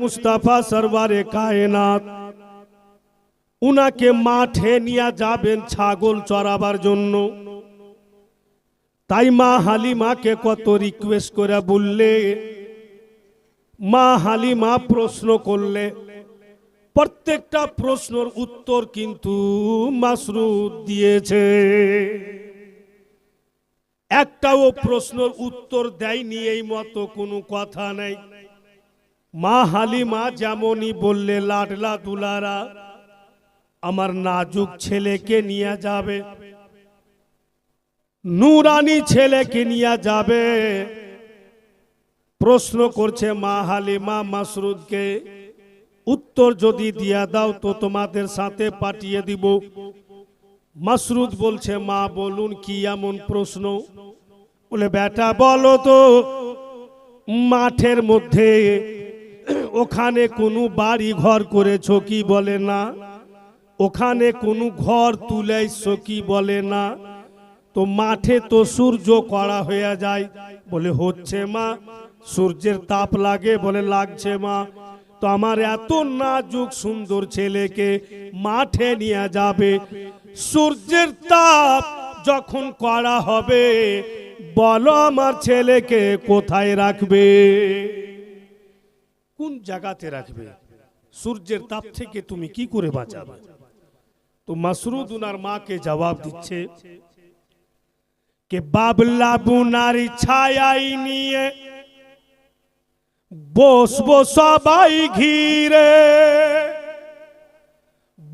মুস্তাফা সরওয়ারে কায়নাত উনাকে মাঠে নিয়ে যাবেন ছাগল চরাবার জন্য। তাই মা হালিমাকে কত রিকোয়েস্ট করে বললে, মা হালিমা প্রশ্ন করলে, প্রত্যেকটা প্রশ্নের উত্তর কিন্তু মাসরুদ দিয়েছে। একটাও প্রশ্নের উত্তর দেয়নি এই মতো কোনো কথা নাই। মা হালিমা যেমনই বললে, লাডলা দুলারা আমার নাজুক ছেলেকে নিয়ে যাবে, নুরানি ছেলেকে নিয়ে যাবে। প্রশ্ন করছে মা হালিমা মাসরুদকে, উত্তর যদি দিয়া দাও তো তোমাদের সাথে পাঠিয়ে দিব। মাসরুদ বলছে, মা বলুন কি এমন প্রশ্ন? বলে, বেটা বলো তো, মাঠের মধ্যে ওখানে কোনো বাড়ি ঘর করেছো কি? বলে না। ওখানে কোনো ঘর তুলেছো কি? বলে না। তো মাঠে তো সূর্য কড়া হয়ে যায়। বলে, হচ্ছে মা। সূর্যের তাপ লাগে? বলে, লাগছে মা। তো আমার এত নাজুক সুন্দর ছেলেকে মাঠে নিয়ে যাবে, সূর্যের তাপ যখন কড়া হবে, বলো আমার ছেলেকে কোথায় রাখবে? কোন জায়গাতে রাখবে? সূর্যের তাপ থেকে তুমি কি করে বাঁচাবে? তো মাসরুদ উনার মাকে জবাব দিচ্ছে কে বাবলা বুনারি ছায়াই নিয়ে বসবো সবাই ঘিরে,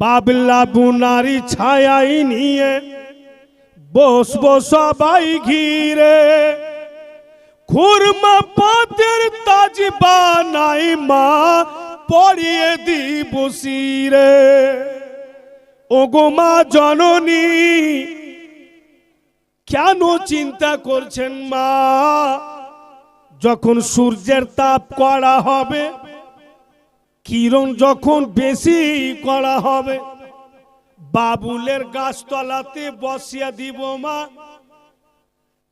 বাবলা বুনারি ছায়াই নিয়ে বসবো সবাই ঘিরে, খুরমা পাতের তাজ বানাই মা পরিয়ে দিব শিরে। ওগো মা জননী, কেন চিন্তা করছেন মা? যখন সূর্যের তাপ কড়া হবে, কিরণ যখন বেশি কড়া হবে, বাবুলের গাছতলাতে বসিয়া দিব মা,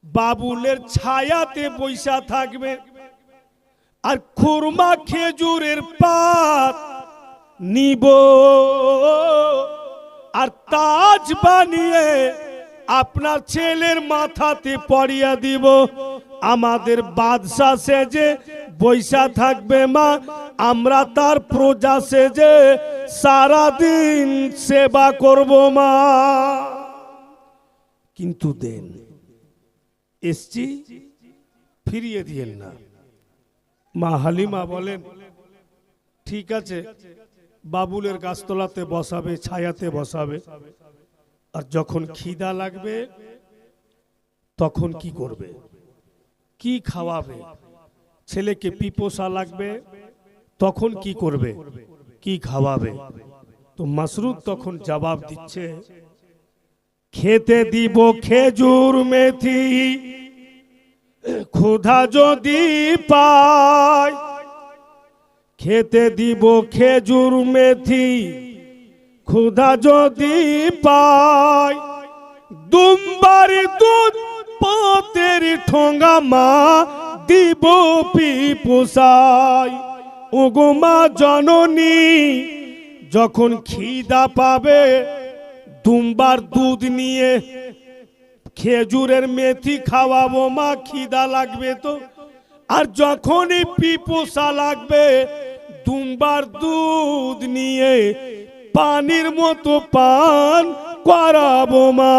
বাবুলের ছায়াতে বৈশা থাকবে। আর খুরমা খেজুরের পাত নিব, আর তাজ বানিয়ে আপনার ছেলের মাথাতে পরিয়া দিব। আমাদের বাদশা সেজে বৈশা থাকবে মা, আমরা তার প্রজা সেজে সারাদিন সেবা করব মা। কিন্তু দেন এসছি, ফিরিয়ে দিয়েন না। মা হালিমা বলেন, ঠিক আছে, বাবুলের গাছতলাতে বসাবে, ছায়াতে বসাবে। আর যখন খিদা লাগবে তখন কি করবে? কি খাওয়াবে? ছেলেকে পিপোসা লাগবে, তখন কি করবে? কি খাওয়াবে? তো মাসরুদ তখন জবাব দিচ্ছে, খেতে দিব খেজুর মেথি, ক্ষুধা যদি পাই। খেতে দিব খেজুর মেথি, ক্ষুধা যদি পাই। দুম্বার দুধ পাতের ঠোঙ্গা মা দিব পিপোসাই। ওগো মা জননী, যখন খিদা পাবে দুম্বার দুধ নিয়ে খেজুরের মেথি খাওয়াবো মা, খিদা লাগবে তো। আর যখনই পিপোসা লাগবে দুম্বার দুধ নিয়ে পানির মতো পান করাবো মা।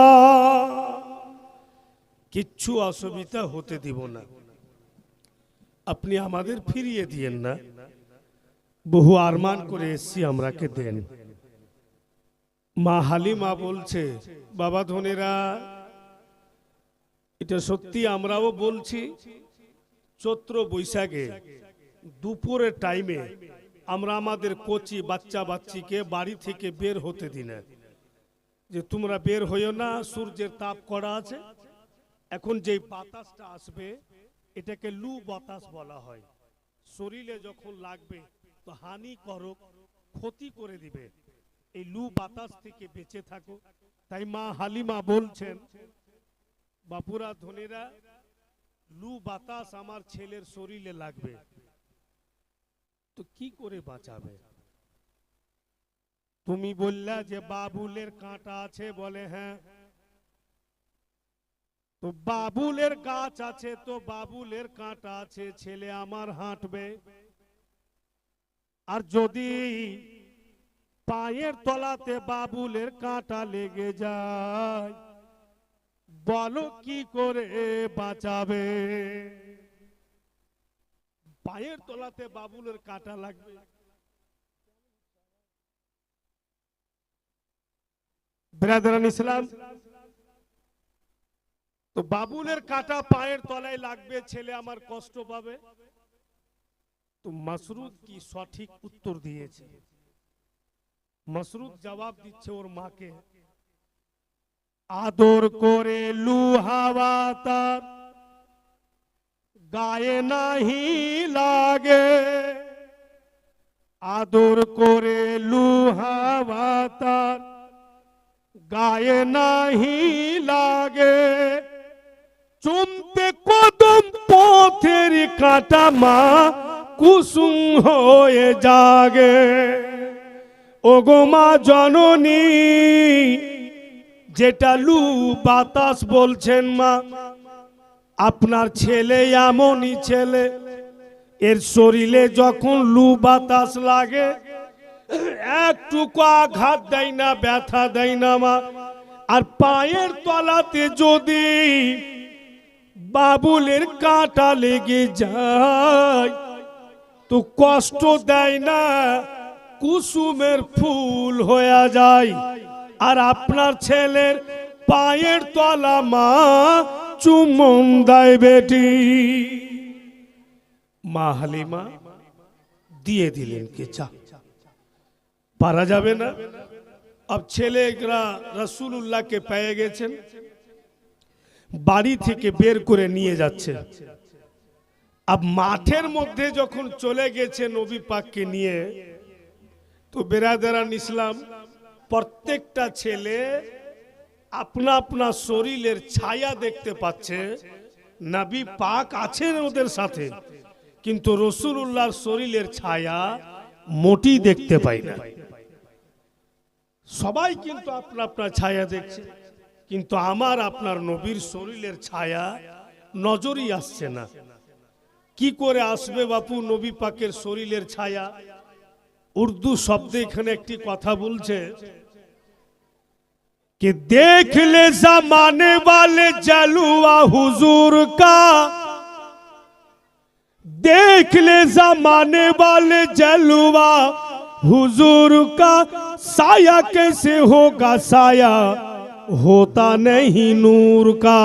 কিচ্ছু অসুবিধা হতে দিব না, আপনি আমাদের ফিরিয়ে দিয়েন না। বহু আরমান করে এসছি, আমরাকে দেন। মা হালিমা বলছে, বাবা ধনেরা, এটা সত্যি আমরাও বলছি, চৈত্র বৈশাখে দুপুরের টাইমে আমরা আমাদের কচি বাচ্চা বাচ্চিকে বাড়ি থেকে বের হতে দিই না, যে তোমরা বের হইও না, সূর্যের তাপ কড়া আছে। এখন যে বাতাসটা আসবে এটাকে লু বাতাস বলা হয়। শরীরে যখন লাগবে তো হানিকারক, ক্ষতি করে দিবে। এই লু বাতাস থেকে বেঁচে থাকো। তাই মা হালিমা বলছেন, বাপুরা ধনীরা, লু বাতাস আমার ছেলের শরীরে লাগবে, তো কি করে বাঁচাবে? তুমি বললা যে বাবুলের কাঁটা আছে, বলে হ্যাঁ। তো বাবুলের গাছ আছে, তো বাবুলের কাঁটা আছে, ছেলে আমার হাঁটবে। আর যদি পায়ের তলাতে বাবুলের কাঁটা লেগে যায়, বলো কি করে বাঁচাবে? পায়ের তলাতে বাবুলের কাঁটা লাগবে। ব্রাদারান ইসলাম, তো বাবুলের কাঁটা পায়ের তলায় লাগবে, ছেলে আমার কষ্ট পাবে। তো মাসরুদ কি সঠিক উত্তর দিয়েছে? মাসরুদ জবাব দিচ্ছে ওর মাকে, আদর করে লুহাওয়া তার গায়ে নাহি লাগে, আদর করে লুহাওয়া তার গায়ে নাহি লাগে, চুমতে কদম পথের কাঁটা মা কুসুম হয়ে জাগে। ওগো মা জননী, যেটা লু বাতাস বলছেন মা, আপনার ছেলে এমনই ছেলে, এর শরীরে যখন লু বাতাস লাগে একটুকু আঘাত দেয় না, ব্যথা দেয় না মা। আর পায়ের তলাতে যদি বাবুলের কাঁটা লেগে যায় তো কষ্ট দেয় না, কুসুমের ফুল হয়ে যায়। আর আপনার ছেলের পায়ের তলা মা চুম্বন দেয় বেটি। মা হালিমা দিয়ে দিলেন কে চা, পারা যাবে না। अब ছেলেরা রাসূলুল্লাহকে পেয়ে গেছেন, বাড়ি থেকে বের করে নিয়ে যাচ্ছে। अब মাঠের মধ্যে যখন চলে গেছে নবী পাককে নিয়ে, তো বেরাদারান ইসলাম, প্রত্যেকটা ছেলে আপনা আপনা শরীরের ছায়া দেখতে পাচ্ছে। নবী পাক আছেন ওদের সাথে, কিন্তু রাসূলুল্লাহর শরীরের ছায়া মোটি দেখতে পাই না। সবাই কিন্তু আপনা আপনার ছায়া দেখছে, কিন্তু আমার আপনার নবীর শরীরের ছায়া নজরই আসছে না। কি করে আসবে বাপু নবী পাকের শরীরের ছায়া? উর্দু শব্দে এখানে একটি কথা বলছে कि देख ले जमाने वाले जलवा हुजूर का, देख ले जमाने वाले जलवा हुजूर का, साया कैसे होगा साया होता नहीं नूर का।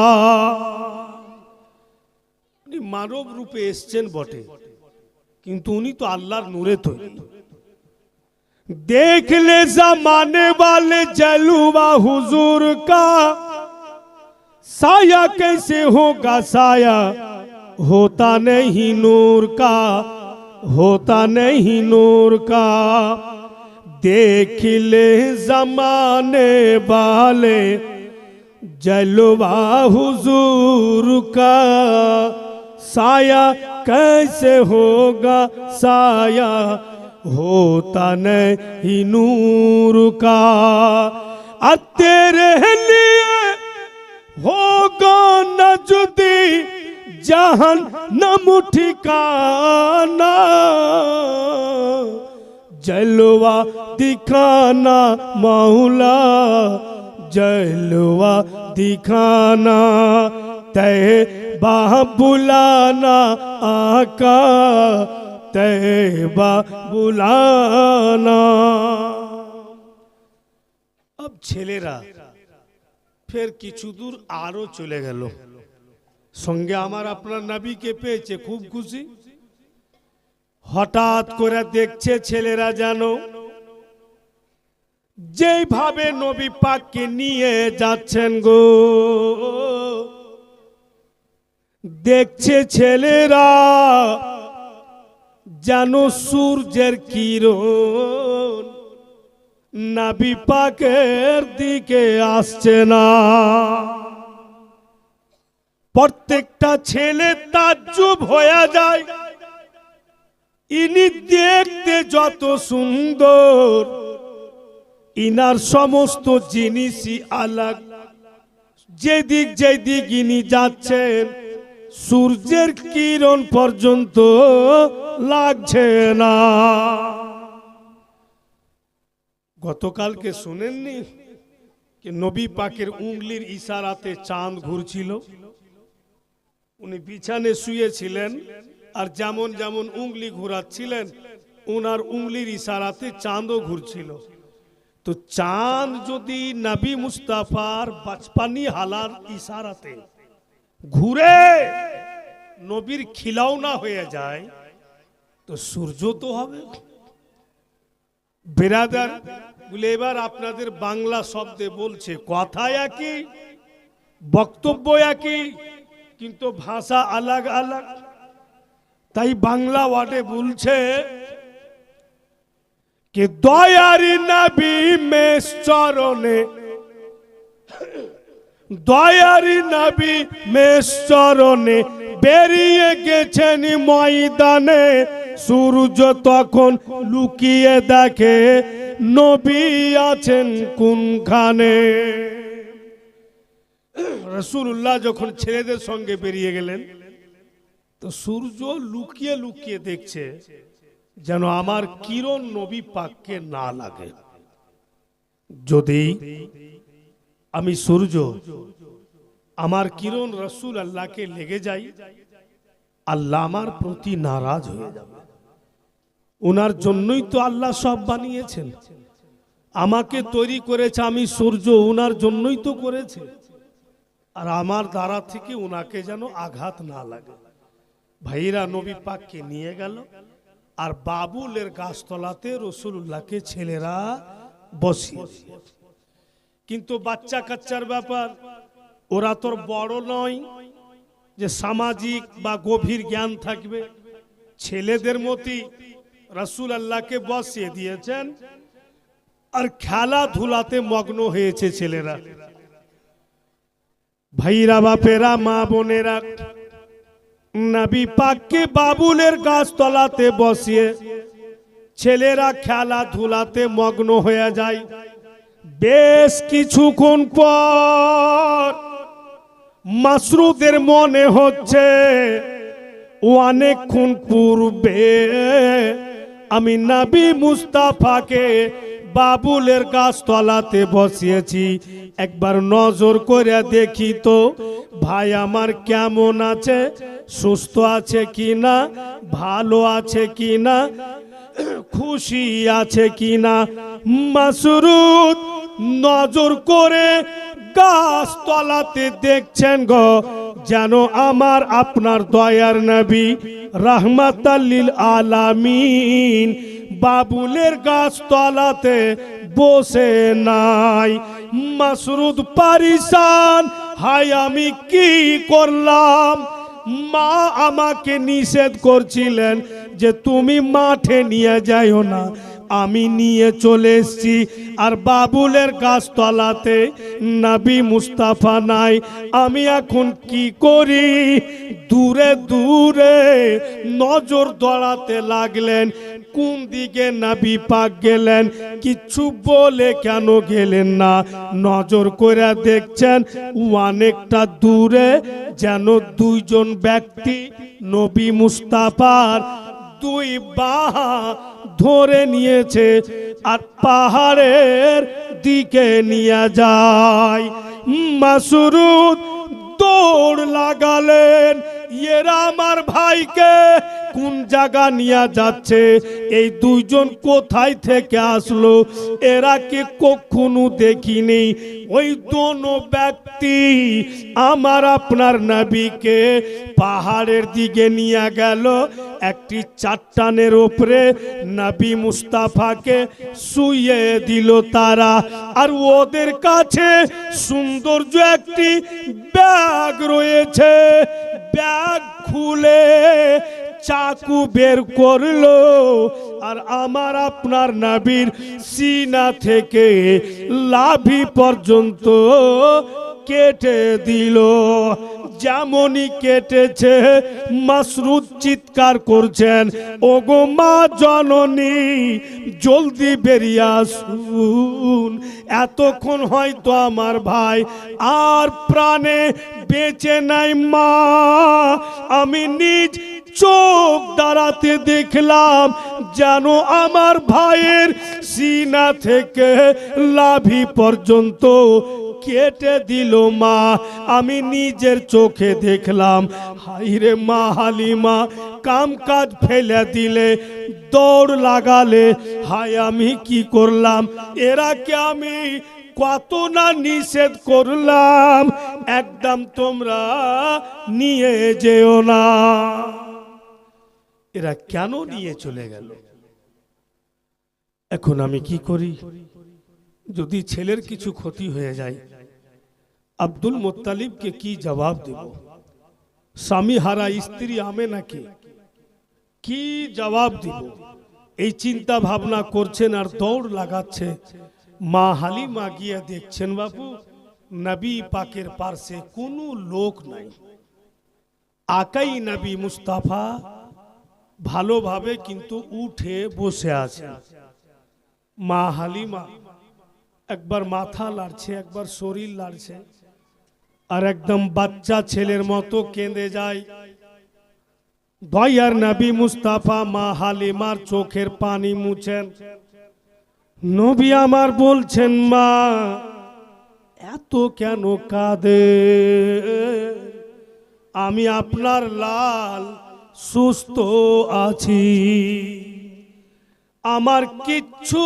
মানব রূপে এসছেন বটে, কিন্তু উনি তো আল্লাহর নূরে তৈরি। देख ले जमाने वाले जलवा हुजूर का, साया कैसे होगा साया होता नहीं नूर का, होता नहीं नूर का। देख ले जमाने वाले जलवा हुजूर का, साया कैसे होगा साया होता नहीं नूर का। और तेरे लिए होगा नजदी जहन्नम ठिकाना, जलवा दिखाना मौला जलवा दिखाना, तैबा बुलाना आका तैबा बुलाना। अब ছেলেরা ফের কিছু দূর আরো চলে গেল, সঙ্গে আমার আপনার নবীকে পেয়েছে, খুব খুশি। হঠাৎ করে দেখছে ছেলেরা যেন যেভাবে নবী পাককে নিয়ে যাচ্ছেন গো, দেখছে ছেলেরা যেন সূর্যের কিরণ নবী পাকের দিকে আসছে না। প্রত্যেকটা ছেলে তাজ্জুব হয়ে যায়, ইনি দেখতে যত সুন্দর, ইনার সমস্ত জিনিসই আলাগ। যেদিক ইনি যাচ্ছেন সূর্যের কিরণ পর্যন্ত লাগছে না। গতকালকে শুনেননি যে নবী পাকের উঙ্গলির ইশারাতে চাঁদ ঘুরছিল? উনি বিছানে শুয়েছিলেন আর যেমন যেমন উঙ্গলি ঘুরাচ্ছিলেন ওনার উঙ্গলির ইশারাতে চাঁদও ঘুরছিল। তো চাঁদ যদি নবী মুস্তাফার বাচপানি হালার ইশারাতে ঘুরে নবীর খিলাউনা হয়ে যায় তো সূর্য তো হবে। বেরাদার বলে এবার আপনাদের বাংলা শব্দে বলছে, কথা একই, বক্তব্য একই, কিন্তু ভাষা আলাগ আলাগ। তাই বাংলা ওয়ার্ডে বলছে कि दयारी नबी में चरणे, दयारी नबी में चरणे বেরিয়ে গেছেন ময়দানে। সূর্য তখন লুকিয়ে দেখে নবী আছেন কোনখানে। রাসূলুল্লাহ যখন ছেলেদের সঙ্গে বেরিয়ে গেলেন তো সূর্য লুকিয়ে লুকিয়ে দেখছে যেন আমার কিরণ নবী পাককে না লাগে। যদি আমি সূর্য আমার কিরণ রাসূল আল্লাহকে লেগে যাই, আল্লাহ আমার প্রতি নারাজ হয়ে যাবে। ওনার জন্যই তো আল্লাহ সব বানিয়েছেন, আমাকে তৈরি করেছে, আমি সূর্য ওনার জন্যই তো করেছে। আর আমার দ্বারা থেকে ওনাকে যেন আঘাত না লাগে। ভাইরা নবী পাককে নিয়ে গেল আর বাবুলের গাছতলাতে রাসূলুল্লাহকে ছেলেরা বসিয়ে। কিন্তু বাচ্চা কাচ্চার ব্যাপার, ওরা তোর বড় নয় যে সামাজিক বা গভীর জ্ঞান থাকবে। ছেলেদের মতই রাসূলুল্লাহকে বসিয়ে দিয়েছেন আর খেলাধুলাতে মগ্ন হয়েছে ছেলেরা। ভাইরা বাপেরা মা বোনেরা, নবী পাককে বাবুলের গাছতলাতে বসিয়ে ছেলেরা খেলাধুলাতে মগ্ন হয়ে যায়। বেশ কিছুক্ষণ পর মাসরুদের মনে হচ্ছে অনেকক্ষণ পূর্বে আমি নবী মুস্তাফাকে বাবুলের গাছতলাতে বসিয়েছি, একবার নজর করে দেখি তো ভাই আমার কেমন আছে, সুস্থ আছে কিনা, ভালো আছে কিনা, খুশি আছে কিনা। মাসরুদ নজর করে গাছতলাতে দেখছেন গো যেন আমার আপনার দয়ার নবী রাহমাতাল লিল আলামিন বাবুলের গাছতলাতে বসে নাই। মাসরুদ পারিশান, হায় আমি কি করলাম। মা আমাকে নিষেধ করছিলেন যে তুমি মাঠে নিয়ে যাইও না, আমি নিয়ে চলে এসেছি। আর বাবুলের গাছতলাতে নবী মুস্তাফা নাই, আমি এখন কি করি। দূরে দূরে নজর দৌড়াতে লাগলেন, কোন দিকে নবী পাক গেলেন কিছু বলে কেন গেলেন না। নজর করে দেখছেন অনেকটা দূরে যেন দুইজন ব্যক্তি নবী মুস্তাফার দুই বাহ ধরে নিয়েছে আর পাহাড়ের দিকে নিয়ে যায়। মাসরুদ দৌড় লাগালেন, এরা আমার ভাইকে কোন জায়গা নিয়ে যাচ্ছে, এই দুইজন কোথায় থেকে আসলো, এরা কে কখনো দেখিনি। ওই দোনো ব্যক্তি আমার আপনার নবীকে পাহাড়ের দিকে নিয়ে গেল, একটি চাট্টানের উপরে নবী মুস্তাফাকে শুইয়ে দিল তারা। আর ওদের কাছে সৌন্দর্য একটি ব্যাগ রয়েছে, ব্যাগ খুলে চাকু বের করলো আর আমার আপনার নবীর সিনা থেকে লাভি পর্যন্ত কেটে দিল। যেমনই কেটেছে মাসরুদ চিৎকার করছেন, ওগো মা জননী জলদি বেরিয়ে আসুন, এতক্ষণ হয়তো আমার ভাই আর প্রাণে বেঁচে নাই। মা আমি নিজ চোখ দাঁড়াতে দেখলাম যেন আমার ভাইয়ের সিনা থেকে লাভি পর্যন্ত কেটে দিল। মা আমি নিজের চোখে দেখলাম। হাইরে মা হালিমা, কাম কাজ ফেলে দিলে, দৌড় লাগালে, হায় আমি কি করলাম? এরাকে আমি কত না নিষেধ করলাম, একদম তোমরা নিয়ে যেও না। এরা কেন নিয়ে চলে গেল? এখন আমি কি করি? যদি ছেলের কিছু ক্ষতি হয়ে যায়, আব্দুল মুত্তালিবকে কি জবাব দেব? স্বামী হারা স্ত্রী আমেনাকে কি জবাব দিব? এই চিন্তা ভাবনা করছেন আর দৌড় লাগাচ্ছে। মা হালিমা গিয়ে দেখছেন বাবু নবী পাকের পাশে কোনো লোক নাই, আকাই নবী মুস্তাফা ভালোভাবে কিন্তু উঠে বসে আছে। মা হালিমা একবার মাথা লাড়ছে, একবার শরীর লাড়ছে, আর একদম বাচ্চা ছেলের মতো কেঁদে যায়। দয়ার নবী মুস্তাফা মা হালিমার চোখের পানি মুছেন। নবী আমার বলছেন, মা এত কেন কাঁদে? আমি আপনার লাল সুস্থ আছি, আমার কিচ্ছু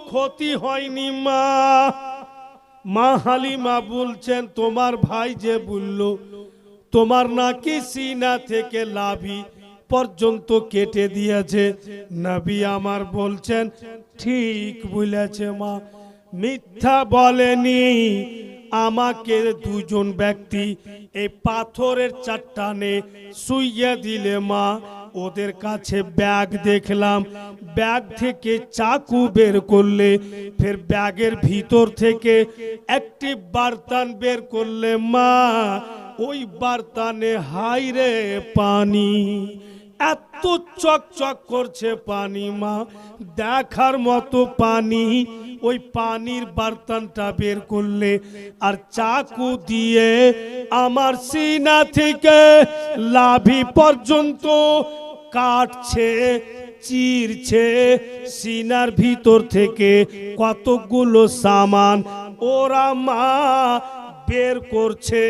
ক্ষতি হয়নি। মা মা হালিমা বলছেন, তোমার ভাই যে বলল তোমার নাকি সিনা থেকে লাভি পর্যন্ত কেটে দিয়েছে, নবী আমার বলছেন ঠিক বলেছে মা, মিথ্যা বলেনি। আমাকে দুজন ব্যক্তি এই পাথরের চট্টানে শুইয়ে দিলে মা, ওদের কাছে ব্যাগ দেখলাম, ব্যাগ থেকে চাকু বের করলে, ফের ব্যাগের ভিতর থেকে একটি বার্তান বের করলে মা, ওই বার্তানে হাইরে পানি, এত চকচক করছে পানি মা, দেখার মতো পানি। ওই পানির বার্তানটা বের করলে আর চাকু দিয়ে আমার সিনা থেকে লাভি পর্যন্ত কাটছে, চিরছে। সিনার ভিতর থেকে কতগুলো সামান ওরা মা বের করছে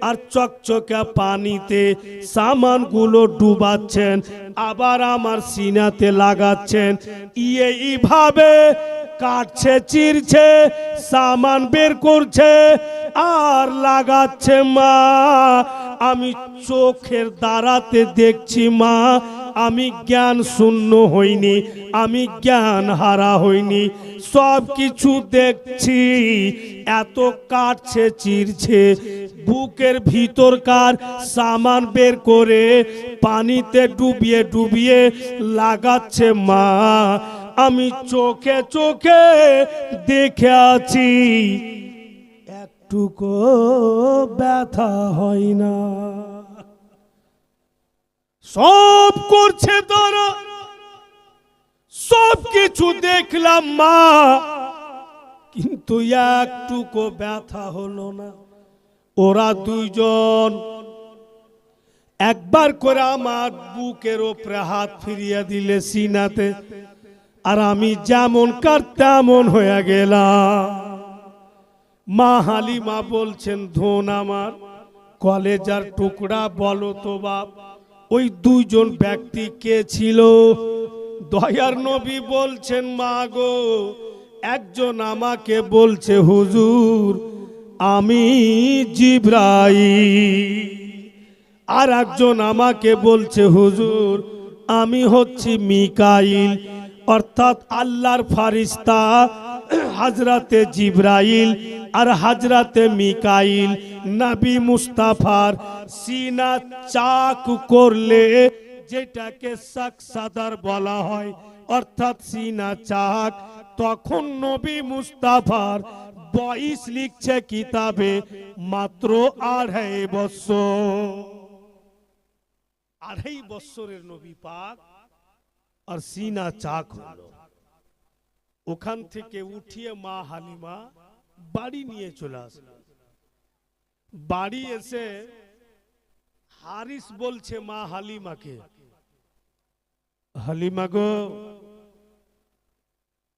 আর চকচকা পানিতে সামানগুলো ডুবাচ্ছেন, আবার আমার সিনাতে লাগাচ্ছেন। এইভাবে কাটছে, চিরছে, সামান বের করছে আর লাগাচ্ছে মা। আমি চোখের দ্বারাতে দেখছি মা, আমি জ্ঞান শূন্য হইনি, আমি জ্ঞান হারা হইনি, সব কিছু দেখছি। এত কাটছে, চিরছে, বুকের ভিতরকার সামান বের করে পানিতে ডুবিয়ে ডুবিয়ে লাগাচ্ছে মা। আমি চোখে চোখে দেখে আছি, একটুকু ব্যথা হয় না। সব করছে তারা, সব কিছু দেখলাম মা, কিন্তু একটুকু ব্যথা হলো না। ওরা দুইজন একবার করে আমার বুকের ওপরে হাত ফিরিয়ে দিলে সিনাতে, আর আমি যেমন কার তেমন হয়ে গেলাম। মা হালিমা বলছেন, ধন আমার কলেজার টুকরা, বলো তো বাপ ওই দুইজন ব্যক্তি কে ছিল? দয়ার নবী বলছেন, মা গো, একজন আমাকে বলছে হুজুর আমি জিবরাইল, আর একজন আমাকে বলছে হুজুর আমি হচ্ছি মিকাইল, অর্থাৎ আল্লাহর ফারিস্তা হযরতে জিবরাইল আর হযরতে মিকাইল নবী মুস্তাফার সিনা চাক করলে, যেটাকে শাক সাদার বলা হয়, অর্থাৎ সিনা চাক, তখন নবী মুস্তাফার বয়স লিখছে কিতাবে মাত্র 2.5 বছর। 2.5 বছরের নবী পাক আর সিনা চাক হলো। ওখান থেকে উঠিয়ে মা হালিমা বাড়ি নিয়ে চলে আসলেন। বাড়ি এসে হারিস বলছে মা হালিমাকে, হালিমা গো,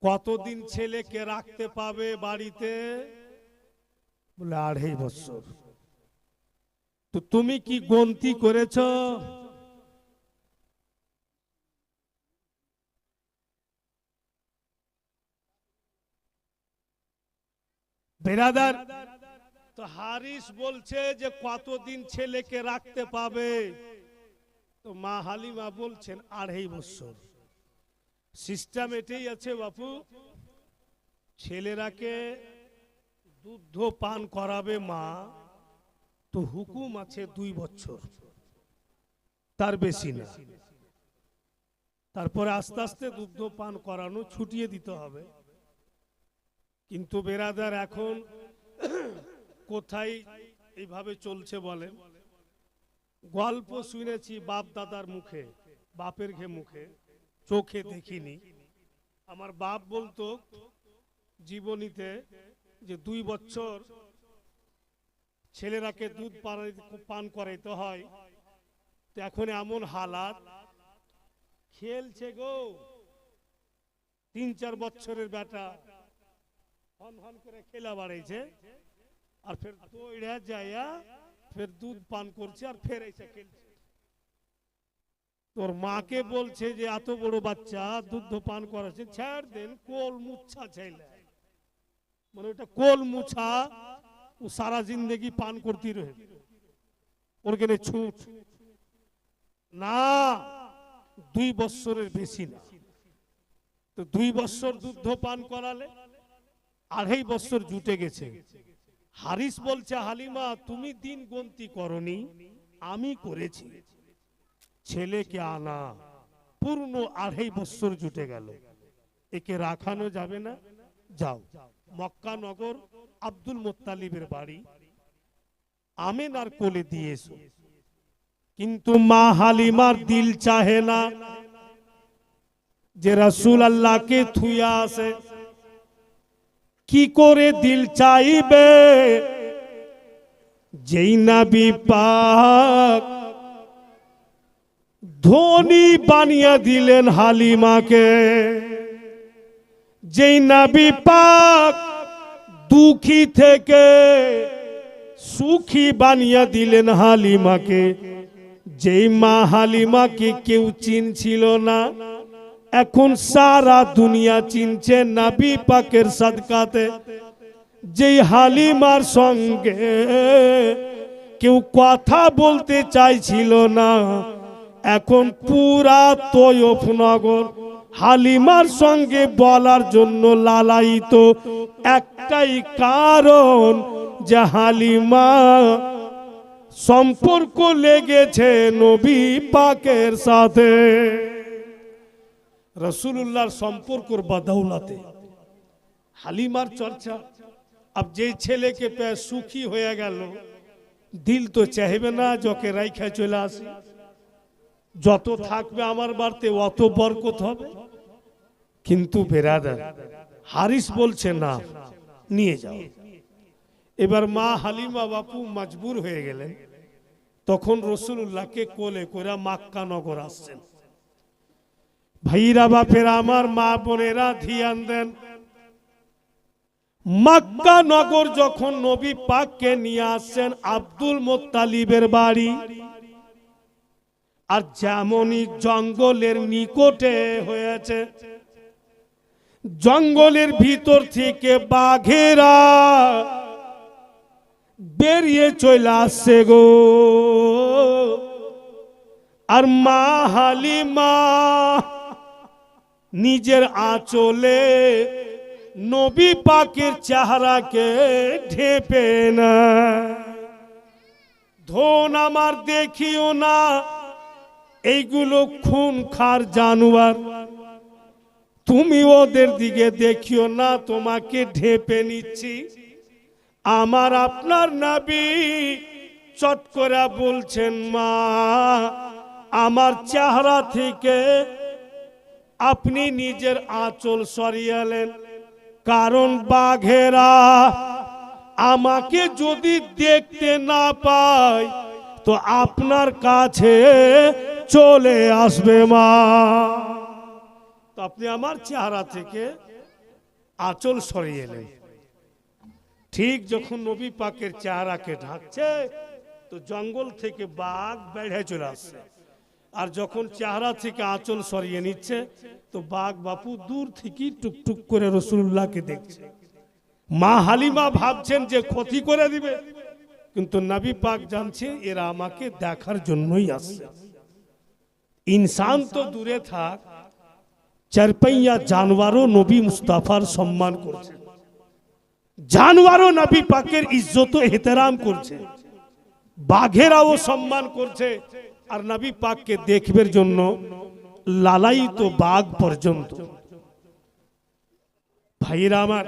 কতদিন ছেলেকে রাখতে পাবে বাড়িতে? বলে 2.5 বছর। তো তুমি কি গন্তি করেছ? বেরাদার, তো হারিস বলছে যে কতদিন ছেলেকে রাখতে পাবে? তো মা হালিমা বলছেন 2.5 বছর। সিস্টেম এটাই আছে বাপু, ছেলেরাকে দুধ পান করাবে মা, তো হুকুম আছে 2 বছর, তার বেশি না। তারপরে আস্তে আস্তে দুধ পান করানো ছুটিয়ে দিতে হবে। কিন্তু বেরাদার এখন কোথায় এইভাবে চলছে বলেন? গল্প শুনেছি বাপ দাদার মুখে, বাপের মুখে, চোখে দেখিনি। আমার বাপ বলতো জীবনীতে যে 2 বছর ছেলেরাকে দুধ পান করাইতে হয়। তো এখন এমন হালাত, খেলছে গো 3-4 বছরের বেটা, হন হন করে খেলা বাড়াইছে, আর ফের দৌড়া যায়া ফের দুধ পান করছে, আর ফের এসে খেলছে। তোর মাকে বলছে যে এত বড় বাচ্চা দুধ পান করাচ্ছে, ছাড় দেন, কোল মুচ্ছা ছেলে, মানে ওটা কোল মুছা, ও সারা জিন্দগি পান করতে রহে, ওর কেনে ছুট না। 2 বছরের বেশি না। তো 2 বছর দুধ পান করালে 2.5 বছর জুটে গেছে। হারিস বলছে হালিমা তুমি দিন গন্তি করনি, আমি করেছি। ছেলেকে আনা পূর্ণ 2.5 বছর জুটে গেল, একে রাখানো যাবে না। যাও মক্কা নগর আব্দুল মুত্তালিবের বাড়ি আমেনার কোলে দিয়ে এসো। কিন্তু মা হালিমার দিল চাহে না যে রাসূল আল্লাহকে থুইয়া আসে। কি করে দিল চাইবে? যেই নবী পাক ধনী বানিয়ে দিলেন হালিমাকে, যেই নবী পাক দুঃখী থেকে সুখী বানিয়ে দিলেন হালিমাকে, যেই মা হালিমাকে কেউ চিনছিল না, এখন সারা দুনিয়া চিনছে নবী পাকের সাদকাতে। যেই হালিমার সঙ্গে কেউ কথা বলতে চাইছিল না, এখন পুরা তয়ফ নগর হালিমার সঙ্গে বলার জন্য লালায়িত। একটাই কারণ যে হালিমা সম্পর্ক লেগেছে নবী পাকের সাথে। রাসূলুল্লাহর সম্পর্কর বদৌলতে হালিমার চর্চা। अब যে ছেলেকে পেয়ে সুখী হয়ে গেল, দিল তো চাইবে না যকে রাইখা চলে আসি, যত থাকবে আমার বাড়িতে অত বরকত হবে। কিন্তু বেরাদার হারিস বলছে না, নিয়ে যাও। এবার মা হালিমা বাপু মজবুর হয়ে গেলেন। তখন রাসূলুল্লাহকে কোলে করে মক্কা নগর আসছেন। ভাইরা বাপেরা আমার, মা বোনেরা ধ্যান দেন। মক্কা নগর যখন নবী পাককে নিয়ে আসছেন আব্দুল মুত্তালিবের বাড়ি, আর যেমনই জঙ্গলের নিকটে হয়েছে, জঙ্গলের ভিতর থেকে বাঘেরা বেরিয়ে চলে আসছে গো। আর মা হালিমা নিজের আঁচলে নবী পাকের চেহারাকে ঢেপে না। ধন আমার দেখিও না, এইগুলো খুনখার জানোয়ার, তুমি ওদের দিকে দেখিও না, তোমাকে ঢেপে নিচ্ছি। আমার আপনার নবী চট করে বলছেন, মা আমার চেহারা থেকে আপনি নিজের আঁচল সরিয়েলেন, কারণ বাঘেরা আমাকে যদি দেখতে না পায় তো আপনার কাছে চলে আসবে মা। তো আপনি আমার চেহারা থেকে আঁচল সরিয়ে এলেন। ঠিক যখন নবী পাকের চেহারাকে ঢাকছে তো জঙ্গল থেকে বাঘ বেড়ে চলে আসছে, আর যখন চেহারা থেকে আঁচল সরিয়ে নিচ্ছে তো বাঘ বাপু দূর থেকে টুকটুক করে রাসূলুল্লাহকে দেখছে। মা হালিমা ভাবছেন যে ক্ষতি করে দিবে, কিন্তু নবী পাক জানছে এরা আমাকে দেখার জন্যই আসছে। ইনসান তো দূরে থাক, চারপাইয়া জানোয়ারও নবী মুস্তাফার সম্মান করছে, জানোয়ারও নবী পাকের ইজ্জত ও এহতেরাম করছে, বাঘেরাও সম্মান করছে, আর নবী পাককে দেখবার জন্য লালায়িত বাঘ পর্যন্ত। ভাইরা আমার,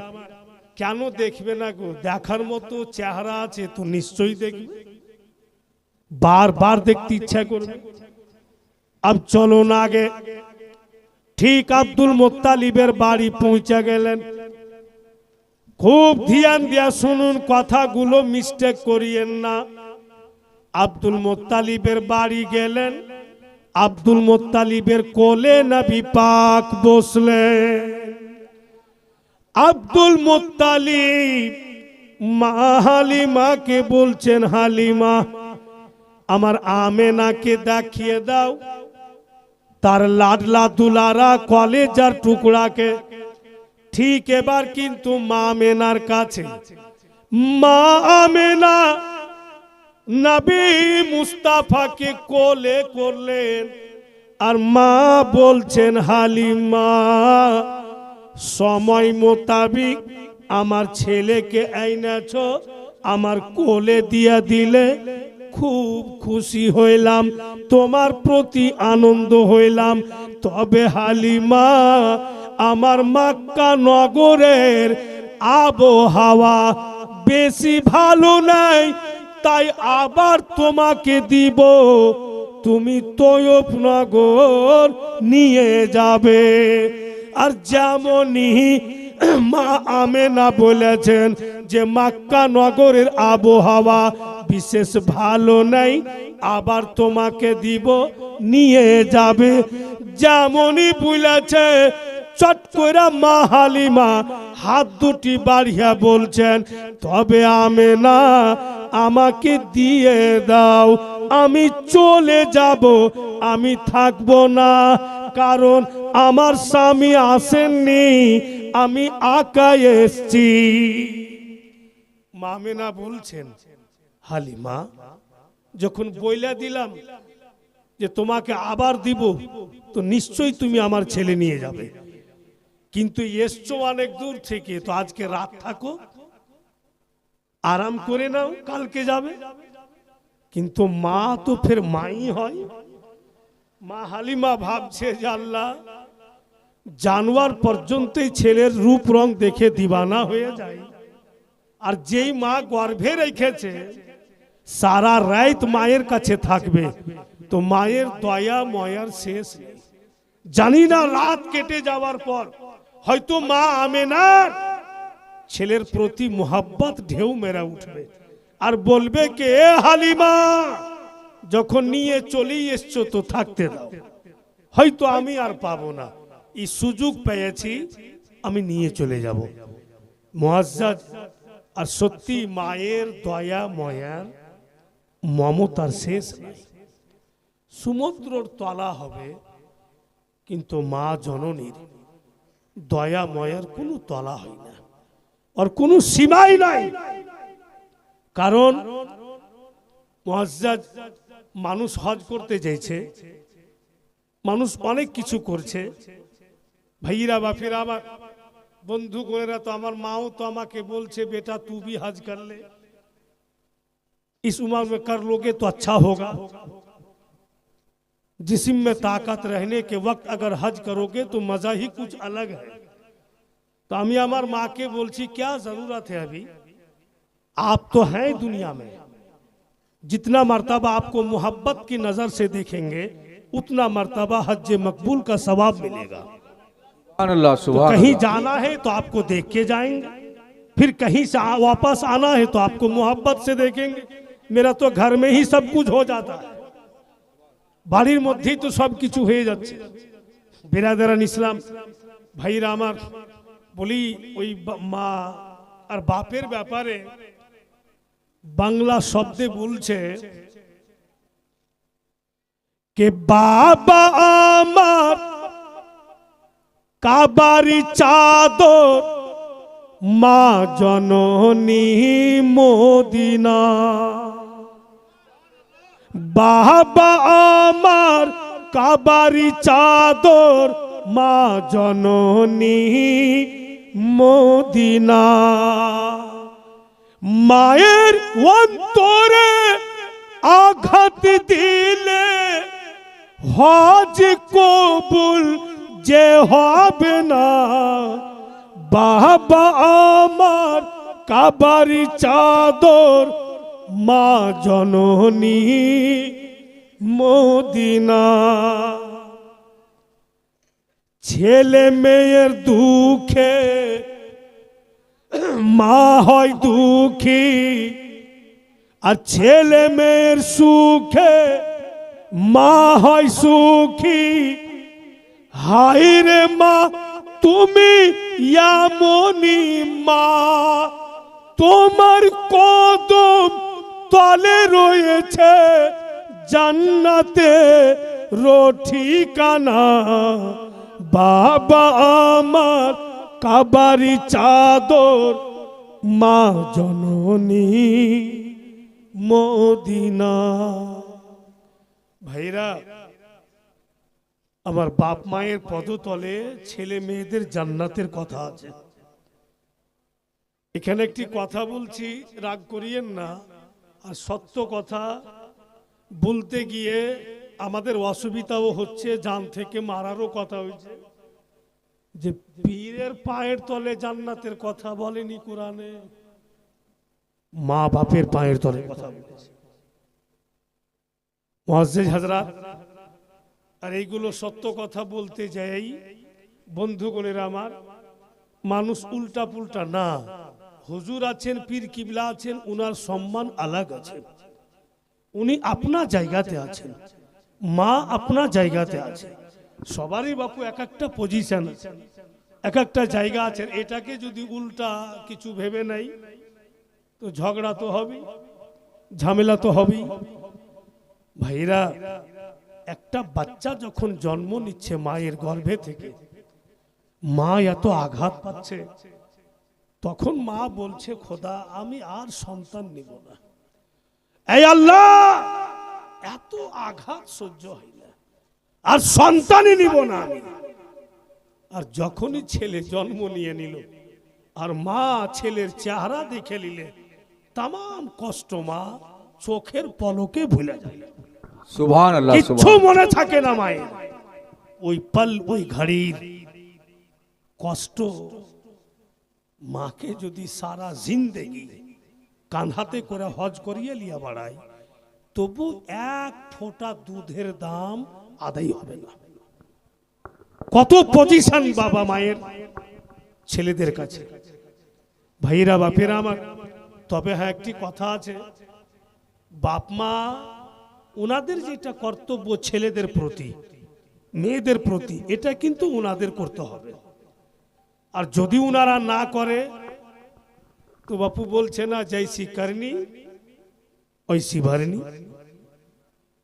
কেন দেখবে না গো? দেখার মতো চেহারা আছে তো নিশ্চয়ই দেখবে, বারবার দেখতে ইচ্ছা করবে। अब चलो ना आगे। ठीक আব্দুল মুত্তালিবের বাড়ি পৌঁছে গেলেন। খুব ধ্যান দিয়া শুনুন, কথাগুলো মিস্টেক করিয়েন না। আব্দুল মুত্তালিবের বাড়ি গেলেন, আব্দুল মুত্তালিবের কোলে নবী পাক বসলেন। আব্দুল মুত্তালিব মা হালিমাকে বলছেন, হালিমা আমার আমেনাকে দেখিয়ে দাও তার লাডলা দুলারা কলেজার টুকরাকে। ঠিক এবার কিন্তু মা আমেনার কাছে, মা আমেনা নবী মুস্তাফাকে কোলে করলেন, আর মা বলছেন, হালিমা সময় মোতাবিক আমার ছেলেকে আইনাছ, আমার কোলে দিয়া দিলে খুব খুশি হইলাম, তোমার প্রতি আনন্দ হইলাম। তবে হালিমা আমার মক্কা নগরের আবহাওয়া বেশি ভালো নাই, তাই আবার তোমাকে দিব, তুমি তয়ফ নগর নিয়ে যাবে। আর যেমনই মা আমেনা বলেছেন যে মক্কা নগরের আবহাওয়া বিশেষ ভালো নাই, আবার তোমাকে দিব, নিয়ে যাবে, যেমনই বলেছে চট করে মা হালিমা হাত দুটি বাড়িয়া বলছেন, তবে আমেনা আমাকে দিয়ে দাও, আমি চলে যাব, আমি থাকবো না, কারণ আমার স্বামী আসেননি, আমি একাই এসেছি। মা আমেনা বলছেন, হালিমা যখন বইলা দিলাম যে তোমাকে আবার দিব, তো নিশ্চয়ই তুমি আমার ছেলে নিয়ে যাবে, কিন্তু এসছো অনেক দূর থেকে, তো আজকে রাত থাকো, আরাম করে নাও, কালকে যাবে। কিন্তু মা তো ফের মাই হয়। মা হালিমা ভাবছে যে আল্লাহ, জানোয়ার পর্যন্তই ছেলের রূপ রং দেখে দিবানা হয়ে যায়, আর যেই মা গর্ভে রেখেছে সারা রাত মায়ের কাছে থাকবে, তো মায়ের দয়া ময়ার শেষ নেই। জানি না রাত কেটে যাওয়ার পর হয়তো মা আমেনার ছেলের প্রতি মোহাব্বত ঢেউ মেরা উঠবে, আর বলবে কে হালিমা যখন নিয়ে চলেই এসছো তো থাকতে দাও, হয়তো আমি আর পাবো না, এই সুযোগ পেয়েছি, আমি নিয়ে চলে যাব। মুআজ্জাজ, আর সত্যি মায়ের দয়া ময়ার মমতার শেষ নাই। সমুদ্রর তলা হবে, কিন্তু মা জননীর দয়া ময়ার কোনো তলা হয় না, আর কোনো সীমাই নাই। কারণ মুআজ্জাজ, মানুষ হজ করতে চাইছে, মানুষ অনেক কিছু করছে, ভাইরা বাপিরা আমার বন্ধু গোয়েরা, তো আমার মাও তো আমাকে বলছে বেটা তু भी हज कर ले, इस उम्र में कर लोगे तो अच्छा होगा, जिस्म में ताकत रहने के वक्त अगर हज करोगे तो मजा ही कुछ अलग है। तो আমি আমার মাকে বলছি क्या जरूरत है अभी, आप तो हैं दुनिया में, जितना मर्तबा आपको मोहब्बत की नजर से देखेंगे उतना मर्तबा हज मकबूल का सवाब मिलेगा। अल्लाह तो सुभान कहीं अल्लाह। जाना है तो आपको देख के जाएंगे, फिर कहीं से वापस आना है तो आपको मोहब्बत से देखेंगे। मेरा तो घर में ही सब कुछ हो जाता है, বাড়ির মধ্যেই তো সব কিছু হয়ে যাচ্ছে। বিরাদারান ইসলাম ভাইরা আমার, বলি ওই মা আর বাপের ব্যাপারে বাংলা শব্দে বলছে কে বাবা আমার কাবারি চাদর, মা জননী মদিনা। বাবা আমার কাবারি চাদর, মা জননী মদিনা। মায়ের অন্তরে আঘাত দিলে হজ কবুল যে হবে না। বাবা আমার কাবারি চাদর, মা জননী মদিনা। ছেলে মেয়ের দুঃখে মা হয় দুঃখী, আর ছেলে মেয়ের সুখে মা হয় সুখী। হায় রে মা তুমি এমনই মা, তোমার কদম তলে রয়েছে জান্নাতে রো ঠিকানা। বাবা আমার কাবারি চাদর, মা জননী মদিনা। ভাইরা আমার, বাপ মায়ের পদতলে ছেলে মেয়েদের জান্নাতের কথা আছে। এখানে একটি কথা বলছি, রাগ করিয়েন না। আর সত্য কথা বলতে গিয়ে আমাদের অসুবিধাও হচ্ছে, জান থেকে মারারও কথা হয়েছে। যে পীরের পায়ের তলে জান্নাতের কথা বলেনি কোরআনে, মা বাপের পায়ের তলে কথা বলেছে মুআজ্জিজ হযরত। আর এইগুলো সত্য কথা বলতে যাই বন্ধুগণেরা আমার, মানুষ উল্টা পুল্টা না। হুজুর আছেন, পীর কিবলা আছেন, উনার সম্মান আলাদা আছে, উনি আপনা জায়গাতে আছেন, মা আপনা জায়গাতে আছে। সবারই বাপু এক একটা পজিশন আছে, এক একটা জায়গা আছে। এটাকে যদি উল্টা কিছু ভেবে নাই তো ঝগড়া তো হবেই, ঝামেলা তো হবেই। ভাইরা, একটা বাচ্চা যখন জন্ম নিচ্ছে মায়ের গর্ভে থেকে, মা এত আঘাত পাচ্ছে, তখন মা বলছে খোদা আমি আর সন্তান নিব না, এই আল্লাহ এত আঘাত সহ্য হয় না, আর সন্তানই নিব না আমি। আর যখনই ছেলে জন্ম নিয়ে নিল আর মা ছেলের চেহারা দেখে নিলে, তাম কষ্ট মা চোখের পলকে ভুলে যায়, সুবহান আল্লাহ। কিচ্ছু মনে থাকে না মায়ের। ওই পল, ওই ঘড়ির কষ্ট মাকে যদি সারা জিন্দেগি কাঁধাতে করে হজ করিয়ে লিয়া বাড়ায়, তবু এক ফোঁটা দুধের দাম আদায় হবে না। কত পজিশন বাবা মায়ের ছেলেদের কাছে। ভাইরা বাপেরা আমার, তবে হ্যাঁ একটি কথা আছে, বাপ মা ওনাদের যেটা কর্তব্য ছেলেদের প্রতি মেয়েদের প্রতি, এটা কিন্তু ওনাদের করতে হবে। আর যদি ওনারা না করে তো বাপু বলছে না, জৈসি করনি ওইসি ভরনি,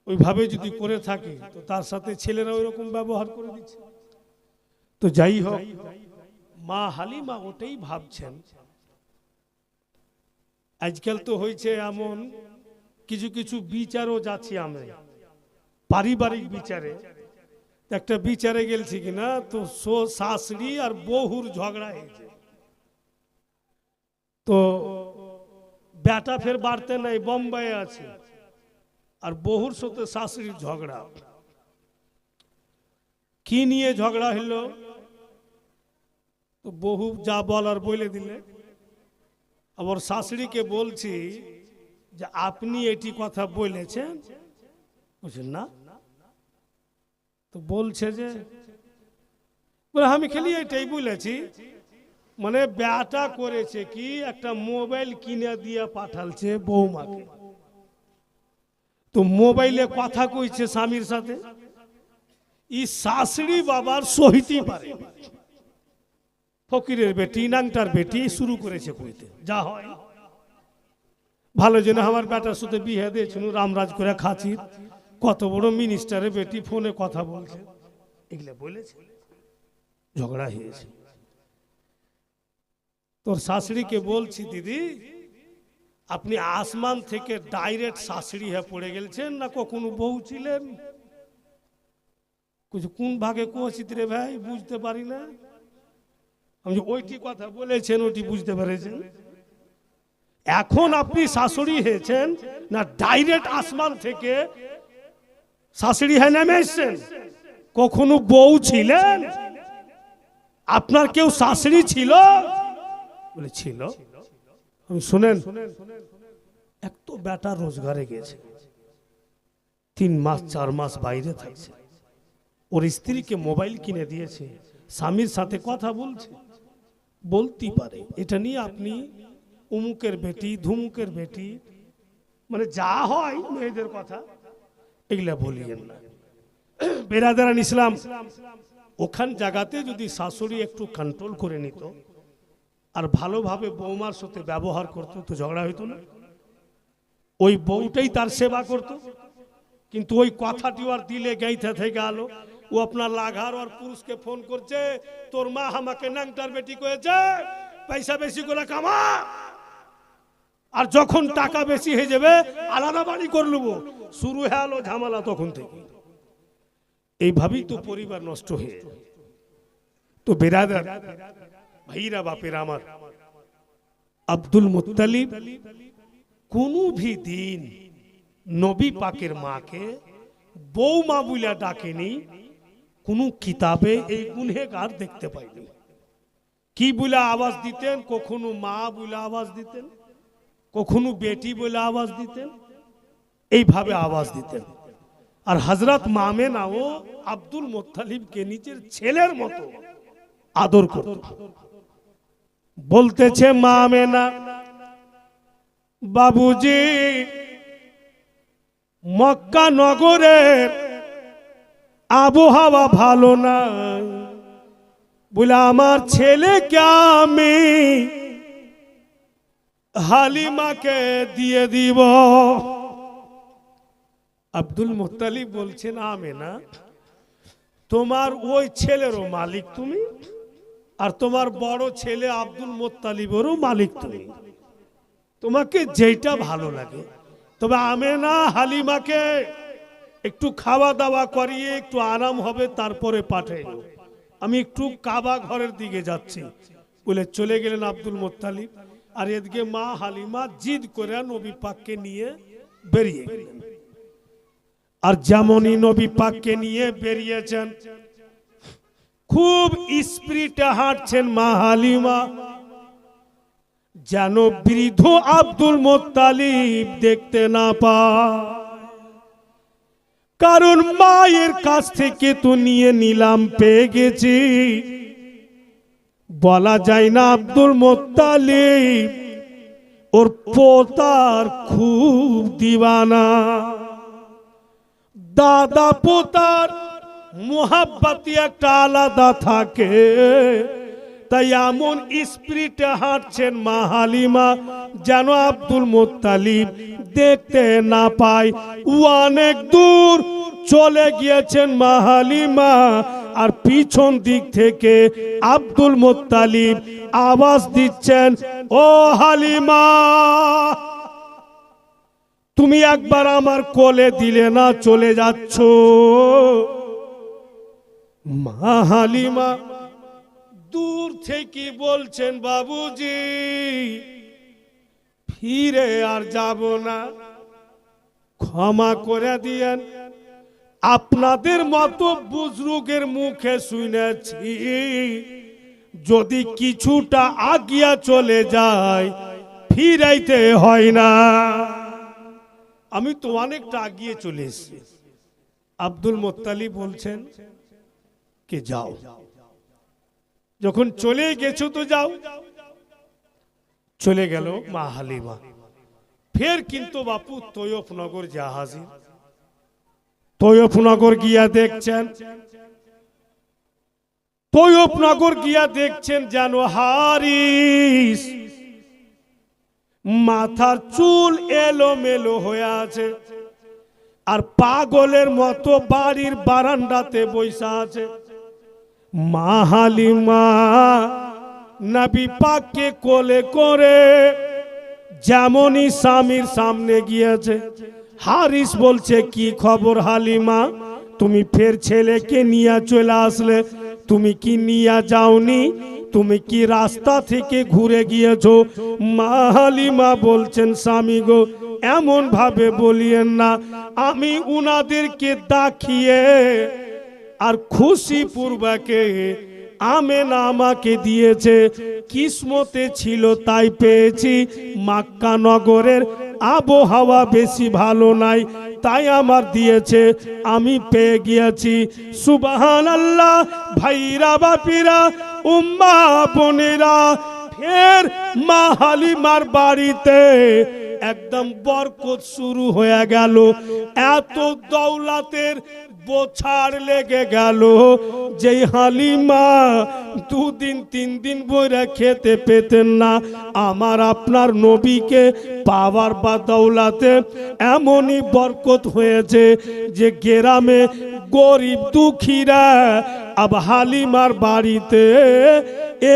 ওইভাবে যদি করে থাকে তো তার সাথে ছেলেরা ওই রকম ব্যবহার করে দিচ্ছে। তো যাই হোক, মা হালিমা ওটাই ভাবছেন। আজকাল তো হয়েছে এমন, কিছু কিছু বিচারও যাচ্ছি আমরা, পারিবারিক বিচারে। একটা বিচারে গেলছি কিনা তো শাশুড়ি আর বহুর ঝগড়া হয়েছে, তো বেটা ফের বাড়তে নাই, বোম্বাইয়ে আছে, আর বহুর সাথে শাশুড়ির ঝগড়া। কি নিয়ে ঝগড়া হলো, তো বহু যা বলার বলে দিলে। আবার শাশুড়িকে বলছি যে আপনি এটি কথা বলেছেন, বুঝলেন না? তো বলছে যে বলে আমি খালি এটাই বলেছি, মানে বেটা করেছে কি একটা মোবাইল কিনে দিয়ে পাঠালছে বৌমাকে, তো মোবাইলে কথা কইছে স্বামীর সাথে। ই শাশুড়ি বাবার সহিতে পারে, ফকিরের বেটি নাংটার বেটি শুরু করেছে কইতে, যা হয় ভালো যেন আমার বেটার সাথে বিয়ে দিয়েছিল, রামরাজ করে খাচ্ছি, কত বড় মিনিস্টারের বেটি ফোনে কথা বলছে, এগুলো বলেছে, ঝগড়া হয়েছে। তোর শাশুড়িকে বলছি দিদি আপনি আসমান থেকে ডাইরেক্ট শাশুড়ি হয়ে পড়ে গেছেন না কখনো বউ ছিলেন? কোন ভাগে কোচিত রে ভাই, বুঝতে পারি না। আমি ওইটি কথা বলেছেন, ওইটি বুঝতে পেরেছেন। এখন আপনি শাশুড়ি হয়েছেন না ডাইরেক্ট আসমান থেকে শাশুড়ি হয়ে নেমে এসছেন? কখনো বউ ছিলেন? আপনার কেউ শাশুড়ি ছিল? বলে ছিল। আমি শুনেন, এক তো বেটা রোজগারে গেছে, 3 মাস 4 মাস বাইরে থাকছে, ওর স্ত্রীকে মোবাইল কিনে দিয়েছে, স্বামীর সাথে কথা বলছে, বলতে পারে এটা নিয়ে আপনি উমুকের বেটি ধুমুকের বেটি, মানে যা হয় মেয়েদের কথা এগুলা বলিয়েন না। বেরাদারান ইসলাম, ওখান জায়গাতে যদি শাশুড়ি একটু কন্ট্রোল করে নিত আর ভালোভাবে বৌমার সাথে ব্যবহার করতো তো ঝগড়া হইতো না, ওই বউটাই তার সেবা করত। কিন্তু ওই কথাটি আর দিলে গাইতে থেকে আলো, ও আপনার লাঘার আর পুরুষকে ফোন করছে, তোর মা আমাকে নাংটার বেটি কয়েছে, পয়সা বেশি করে কামা, আর যখন টাকা বেশি হয়ে যাবে আলাদা বাড়ি করে নেবো, শুরু হয়ে আলো ঝামেলা তখন থেকে। এইভাবেই তো পরিবার নষ্ট হয়ে। তো বেরাদার ভাইরা বাপের আমার, আব্দুল মুত্তালিব কোন ভি দিন নবী পাকের মাকে বৌমা বলে ডাকেনি, কোন কিতাবে এই গুনহেগার দেখতে পাইনি। কি বলে আওয়াজ দিতেন? কখনো মা বলে আওয়াজ দিতেন, কখনো বেটি বলে আওয়াজ দিতেন, এইভাবে আওয়াজ দিতেন। আর হযরত মামেনাও আব্দুল মুত্তালিবকে নিজের ছেলের মতো আদর করত। বলতেছে মামেনা, বাবুজি মক্কা নগরের আবহাওয়া ভালো না, বলে আমার ছেলেকে আমি হালিমাকে দিয়ে দিব। আব্দুল মুত্তালিব বলছেন আমেনা, তোমার ওই ছেলেরও মালিক তুমি, আর তোমার বড় ছেলে আব্দুল মুত্তালিবেরও মালিক তুমি, তোমাকে যেটা ভালো লাগে। তবে আমেনা হালিমাকে একটু খাওয়া দাওয়া করিয়ে একটু আরাম হবে, তারপরে পাঠাইও, আমি একটু কাবা ঘরের দিকে যাচ্ছি বলে চলে গেলেন আব্দুল মুত্তালিব। আর এদিকে মা হালিমা জিদ করে নবী পাককে নিয়ে বেরিয়ে গেলেন। আর যেমনই নবী পাককে নিয়ে বেরিয়েছেন, খুব স্পিরিটে হাঁটছেন মা হালিমা, যেন বৃদ্ধ আব্দুল মুত্তালিব দেখতে না পায়। কারণ মায়ের কাছ থেকে তো নিয়ে নিলাম, পেয়ে গেছি, বলা যায় না আব্দুল মুত্তালিব ওর পোতার খুব দিওয়ানা। দাদা পোতার মোহাব্বতি একটা আলাদা থাকে, তাই এমন স্পিরিটে হাঁটছেন মা হালিমা যেন আব্দুল মুত্তালিব দেখতে না পায়। অনেক দূর চলে গিয়েছেন মা হালিমা, আর পিছন দিক থেকে আব্দুল মুত্তালিব আওয়াজ দিচ্ছেন, ও হালিমা তুমি একবার আমার কোলে দিলে না, চলে যাচ্ছ। মা হালিমা দূর থেকে বলছেন, বাবুজি ফিরে আর যাব না, ক্ষমা করে দিয়েন। আপনাদের মতো বুজরুগের মুখে শুনেছি যদি কিছুটা আগিয়া চলে যায় ফিরাইতে হয় না। আমি তো অনেকটা আগিয়ে চলে এসেছি। আব্দুল মুত্তালিব বলছেন কে যাও, যখন চলে গেছো তো যাও। চলে গেল মা হালিমা। ফের কিন্তু বাপু তৈয়ফনগর যা হাজির। তৈয়ফনগর গিয়া দেখছেন, তৈয়ফনগর গিয়া দেখছেন যেন হারিস মাথার চুল এলোমেলো হয়ে আছে, আর পাগলের মতো বাড়ির বারান্দাতে বসে আছে। মা হালিমা নবী পাককে কোলে করে যেমনই স্বামীর সামনে গিয়েছে, হারিস বলছে কি খবর হালিমা, তুমি ফের ছেলেকে নিয়ে চলে আসলে, তুমি কি নিয়ে যাওনি, তুমি কি রাস্তা থেকে ঘুরে গিয়েছো? মা হালিমা বলছেন স্বামী গো, এমন ভাবে বলিয়েন না, আমি উনাদেরকে দেখিয়ে আর খুশি পূর্বকে আমেনা আমাকে দিয়েছে, কিসমতে ছিল তাই পেয়েছি। মক্কা নগরের আবহাওয়া বেশি ভালো নাই, তাই আমার দিয়েছে, আমি পেয়ে গিয়েছি। সুবহানাল্লাহ। ভাইরা বাপিরা উম্মা বোনেরা, ফের মা হালিমার বাড়িতে একদম বরকত শুরু হয়ে গেল। এত দৌলতের বোছাড় লেগে গেল, যে হালিমা 2 দিন 3 দিন বইরা খেতে পেতেন না, আমার আপনার নবীকে পাওয়ার বা দৌলতে এমনই বরকত হয়েছে যে গ্রামে গরিব দুঃখীরা আব হালিমার বাড়িতে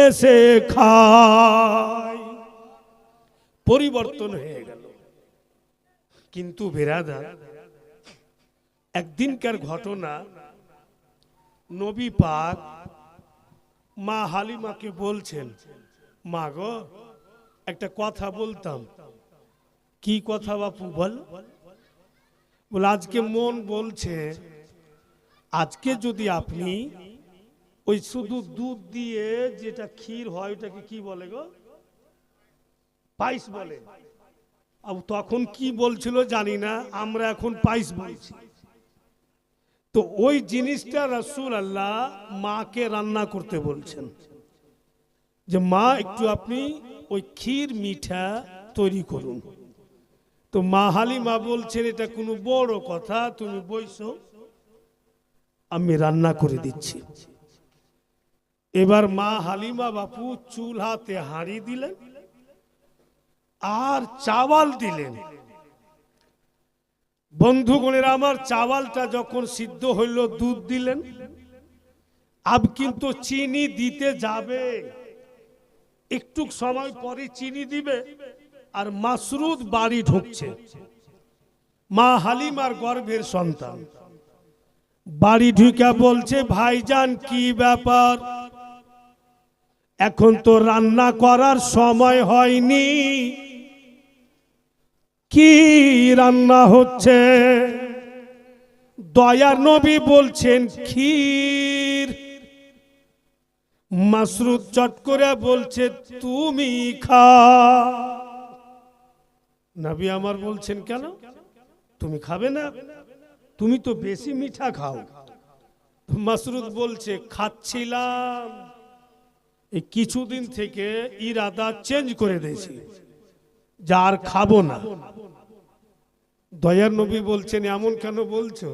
এসে খায়। পরিবর্তন হয়ে গেল। কিন্তু বেরাদার, একদিনকার ঘটনা, নবী পাক মা হালিমাকে বলছেন, মা গো একটা কথা বলতাম। কি কথা বাপু বল? বলে আজকে মন বলছে, আজকে যদি আপনি ওই শুধু দুধ দিয়ে যেটা ক্ষীর হয় ওটাকে কি বলে গো? পায়েস বলে। তখন কি বলছিল জানি না, আমরা এখন পায়েস বলছি। তো ওই জিনিসটা রাসূলুল্লাহ মাকে রান্না করতে বলছেন, যে মা একটু আপনি ওই ক্ষীর মিঠা তৈরি করুন। তো মা হালিমা বলছেন এটা কোনো বড় কথা, তুমি বইসো, আমি রান্না করে দিচ্ছি। এবার মা হালিমা বাপু চুলাতে হাঁড়ি দিলেন আর চাওয়াল দিলেন। বন্ধুগণের আমার, চাওয়ালটা যখন সিদ্ধ হইল দুধ দিলেন। আব কিন্তু চিনি দিতে যাবে, একটু সময় পরে চিনি দিবে। আর মাসরুদ বাড়ি ঢুকছে, মা হালিমার গর্ভের সন্তান বাড়ি ঢুকে বলছে, ভাইজান কি ব্যাপার, এখন তো রান্না করার সময় হয়নি, কি রান্না হচ্ছে? দয়ার নবী বলছেন ক্ষীর। মাসরুদ চট করে বলছে তুমি খা। নবী আমার বলছেন কেন তুমি খাবে না, তুমি তো বেশি মিঠা খাও। মাসরুদ বলছে খাচ্ছিলাম, এই কিছুদিন থেকে ইরাদা চেঞ্জ করে দিয়েছি, যার খাবো না। দয়ার নবী বলছেন এমন কেন বলছো?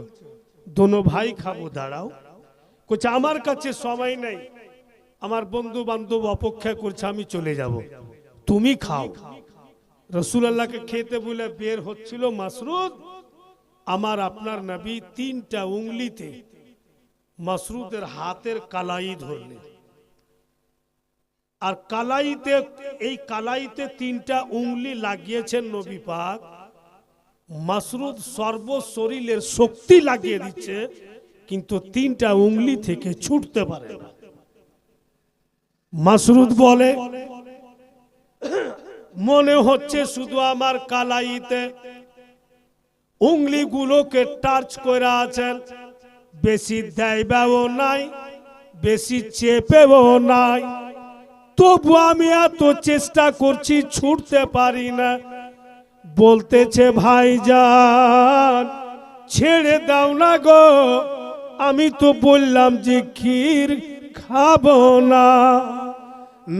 দোনো ভাই খাবো, দাঁড়াও। কোচ আমার কাছে সময় নেই, আমার বন্ধু বান্ধব অপেক্ষা করছে, আমি চলে যাব, তুমি খাও। রাসূলুল্লাহকে খেতে বলে বের হচ্ছিল মাসরুদ, আমার আপনার নবী 3টা উঙ্গলিতে মাসরুদের হাতের কালাই ধরলেন। আর কালাইতে, এই কালাইতে 3টা উঙ্গলি লাগিয়েছেন নবী পাক। মাসরুদ সর্ব শরীরের শক্তি লাগিয়ে দিচ্ছে, কিন্তু 3টা উঙ্গলি থেকে ছুটতে পারে না। মাসরুদ বলে মনে হচ্ছে শুধু আমার কালাইতে উঙ্গলিগুলোকে টাচ করে আছেন, বেশি দেয়ও নাই, বেশি চেপেও নাই। তবু আমি এত চেষ্টা করছি, ছুটতে পারি না। বলতেছে ভাইজান ছেড়ে দাও না গো, আমি তো বললাম যে ক্ষীর খাবো না।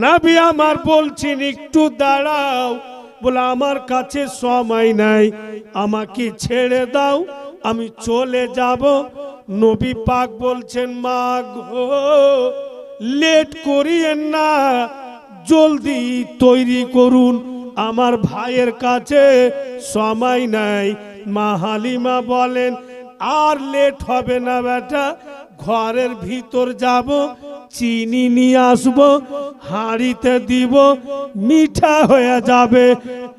নবী আমার বলছেন একটু দাঁড়াও, বলে আমার কাছে সময় নাই, আমাকে ছেড়ে দাও, আমি চলে যাব। নবী পাক বলছেন মা গো লেট করিয়েন না, জলদি তৈরি করুন, আমার ভাইয়ের কাছে সময় নাই। মা হালিমা বলেন আর লেট হবে না বেটা, ঘরের ভিতর যাব, চিনি নিয়ে আসবো, হাঁড়িতে দিব, মিঠা হয়ে যাবে,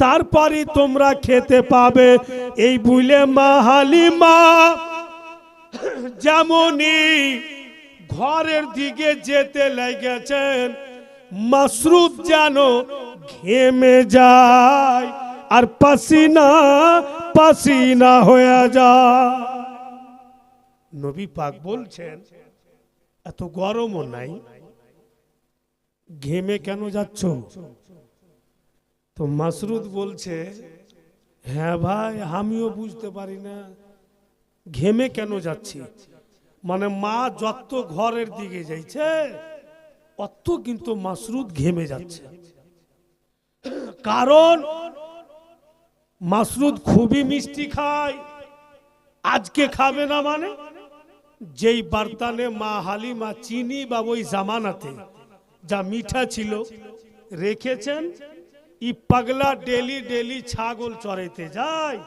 তারপরে তোমরা খেতে পাবে। এই বুঝলে মা হালিমা যেমনই ঘরের দিকে যেতে লেগেছেন, মাসরুদ যেন ঘেমে যায় আর পাসিনা পাসিনা হয়ে যায়। নবী পাক বলছেন এত গরমও নাই, ঘেমে কেন যাচ্ছ? তো মাসরুদ বলছে হ্যাঁ ভাই আমিও বুঝতে পারি না ঘেমে কেন যাচ্ছি। মানে মা যত ঘরের দিকে যাইছে অত কিন্তু মাসরুদ ঘেমে যাচ্ছে, কারণ মাসরুদ খুবই মিষ্টি খায়। আজকে খাবে না মানে যেই বার্তানে মা হালিমা চিনি বা ওই জামানাতে যা মিঠা ছিল রেখেছেন, ই পাগলা ডেলি ডেলি ছাগল চড়াইতে যায়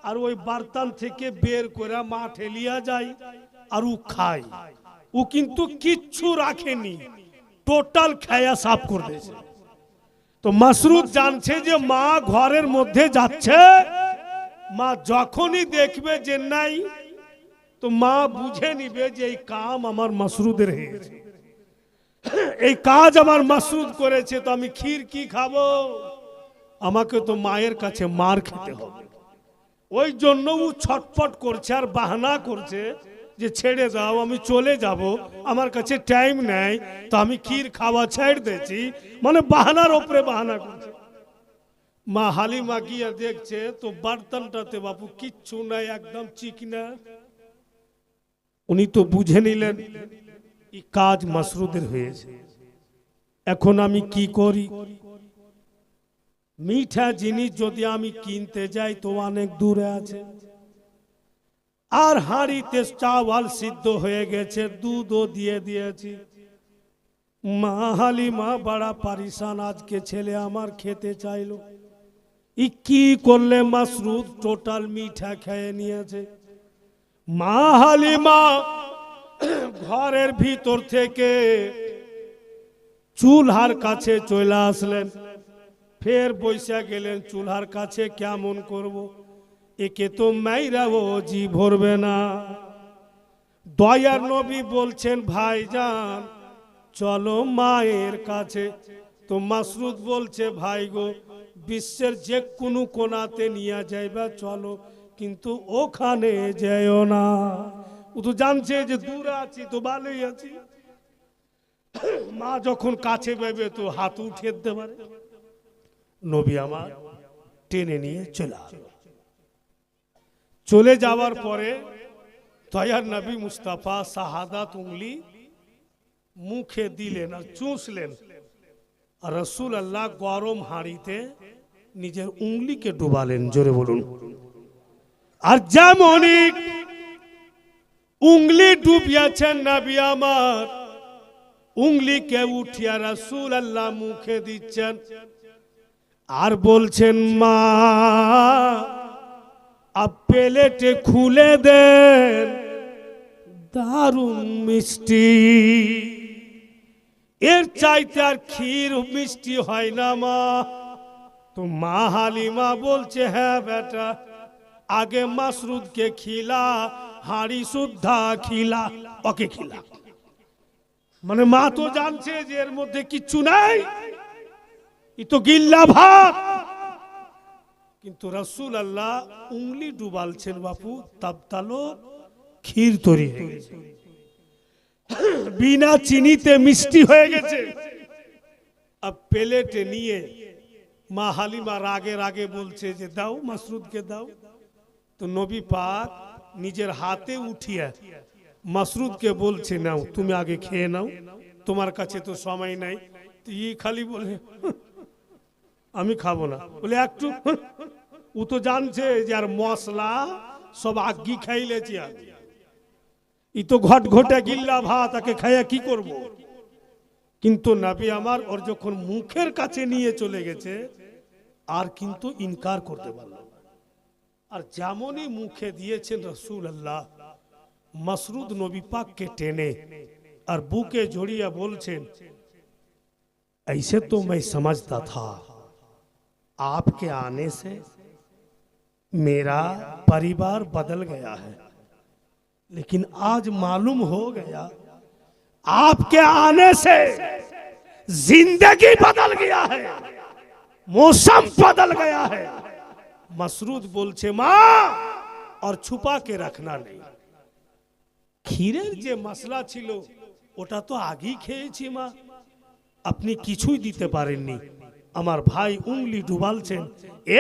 আর ওই বার্তান থেকে বের করে মা ঠেলিয়া যায় আর ও খায়। ও কিন্তু কিচ্ছু রাখেনি, টোটাল খায়া সাফ করে দিয়েছে। তো মাসরুদ জানছে যে মা ঘরের মধ্যে যাচ্ছে, মা যখনই দেখবে যে নাই, তো মা বুঝে নিবে যে এই কাম আমার মাসরুদের হয়েছে, এই কাজ আমার মাসরুদ করেছে, তো আমি ক্ষীর কি খাবো, আমাকে তো মায়ের কাছে মার খেতে হবে। ওই জন্য ও ছটফট করছে আর বাহানা করছে যে ছেড়ে দাও, আমি চলে যাব, আমার কাছে টাইম নেই, তো আমি ক্ষীর খাওয়া ছেড়ে দিয়েছি, মানে বাহানার ওপরে বাহানা করছে। মা হালিমা গিয়ে দেখছে তো বার্তানটাতে বাপু কিচ্ছু নাই, একদম চিকনা। উনি তো বুঝে নিলেন এই কাজ মাসরুদের হয়েছে। এখন আমি কি করি? মিঠা জিনিস যদি আমি কিনতে যাই তো অনেক দূরে আছে, আর হাঁড়িতে চাওয়াল সিদ্ধ হয়ে গেছে, দুধও দিয়ে দিয়েছি। মা হালিমা বড়া পারিশান, আজকে ছেলে আমার খেতে চাইলো, ই কি করলে? মাসরুদ টোটাল মিঠা খেয়ে নিয়েছে। মা হালিমা ঘরের ভিতর থেকে চুলহার কাছে চলে আসলেন, ফের বৈশা গেলেন চুলহার কাছে, কেমন করব, একে তো মাইরা ও জি ভরবে না। দয়ার নবী বলছেন ভাইজান চলো মায়ের কাছে। তো মাসরুদ বলছে ভাই গো বিশ্বের যে কোনো কোনাতে নিয়ে যাইবা চলো, কিন্তু ওখানে যেও না। ও তো জানছে যে দূরে আছি তো ভালোই আছি, মা যখন কাছে পাবে তো হাত উঠিয়ে দিতে পারে। নবী আমার টেনে নিয়ে চলে যাওয়ার পরে দয়ার নবী মুস্তাফা শাহাদাত উংলি মুখে দিলেন আর চুষলেন, আর রাসূল আল্লাহ গরম হাঁড়িতে নিজের উংলিকে ডুবালেন, জোরে বলুন। আর যেমনই উংলি ডুবিয়েছেন নবী আমার, উংলিকে উঠিয়া রাসূল আল্লাহ মুখে দিচ্ছেন আর বলছেন মা আপ প্লেটে খুলে দেন, দারুণ মিষ্টি, এর চাইতে আর ক্ষীর মিষ্টি হয় না মা। তো মা হালিমা বলছে হ্যাঁ বেটা, আগে মাসরুদকে খিলা, হাঁড়ি সুদ্ধা খিলা, ওকে খিলা। মানে মা তো জানছে যে এর মধ্যে কিচ্ছু নাই, ই তো গিল্লা ভাত। কিন্তু রাসূল আল্লাহ উংলি ডুবালছেন বাপু, তাবতালো ক্ষীর তৈরি হয়ে গেছে, বিনা চিনিতে মিষ্টি হয়ে গেছে। अब প্লেটে নিয়ে মা হালিমা রাগে রাগে বলছে যে দাও মাসরুদকে দাও। তো নবী পাক নিজের হাতে উঠিয়ে মাসরুদকে বলছে নাও তুমি আগে খেয়ে নাও, তোমার কাছে তো সময় নাই। তো ই খালি বলে আমি খাবো না, বলে একটু। ও তো জানছে যে আর মশলা সব আগি খাইলেছি আমি, ই তো ঘট ঘটে গিল্লা ভাত তাকে খাইয়া কি করব। কিন্তু নবী আমার ওর যখন মুখের কাছে নিয়ে চলে গেছে আর কিন্তু ইনকার করতে পারল না। আর যেমনই মুখে দিয়েছেন রাসূলুল্লাহ, মাসরুদ নবী পাককে টেনে আর বুকে জড়িয়ে বলছেন ऐसे तो मैं समझता था आपके आने से मेरा परिवार बदल गया है, लेकिन आज मालूम हो गया आपके आने से जिंदगी बदल गया है, मौसम बदल गया है। मसरूद बोलছে মা और छुपा के रखना नहीं, ক্ষীরের যে মশলা ছিল ওটা তো আগেই খেয়েছি মা, আপনি কিছুই দিতে পারেননি। আমার ভাই উংলি ডুবালছেন,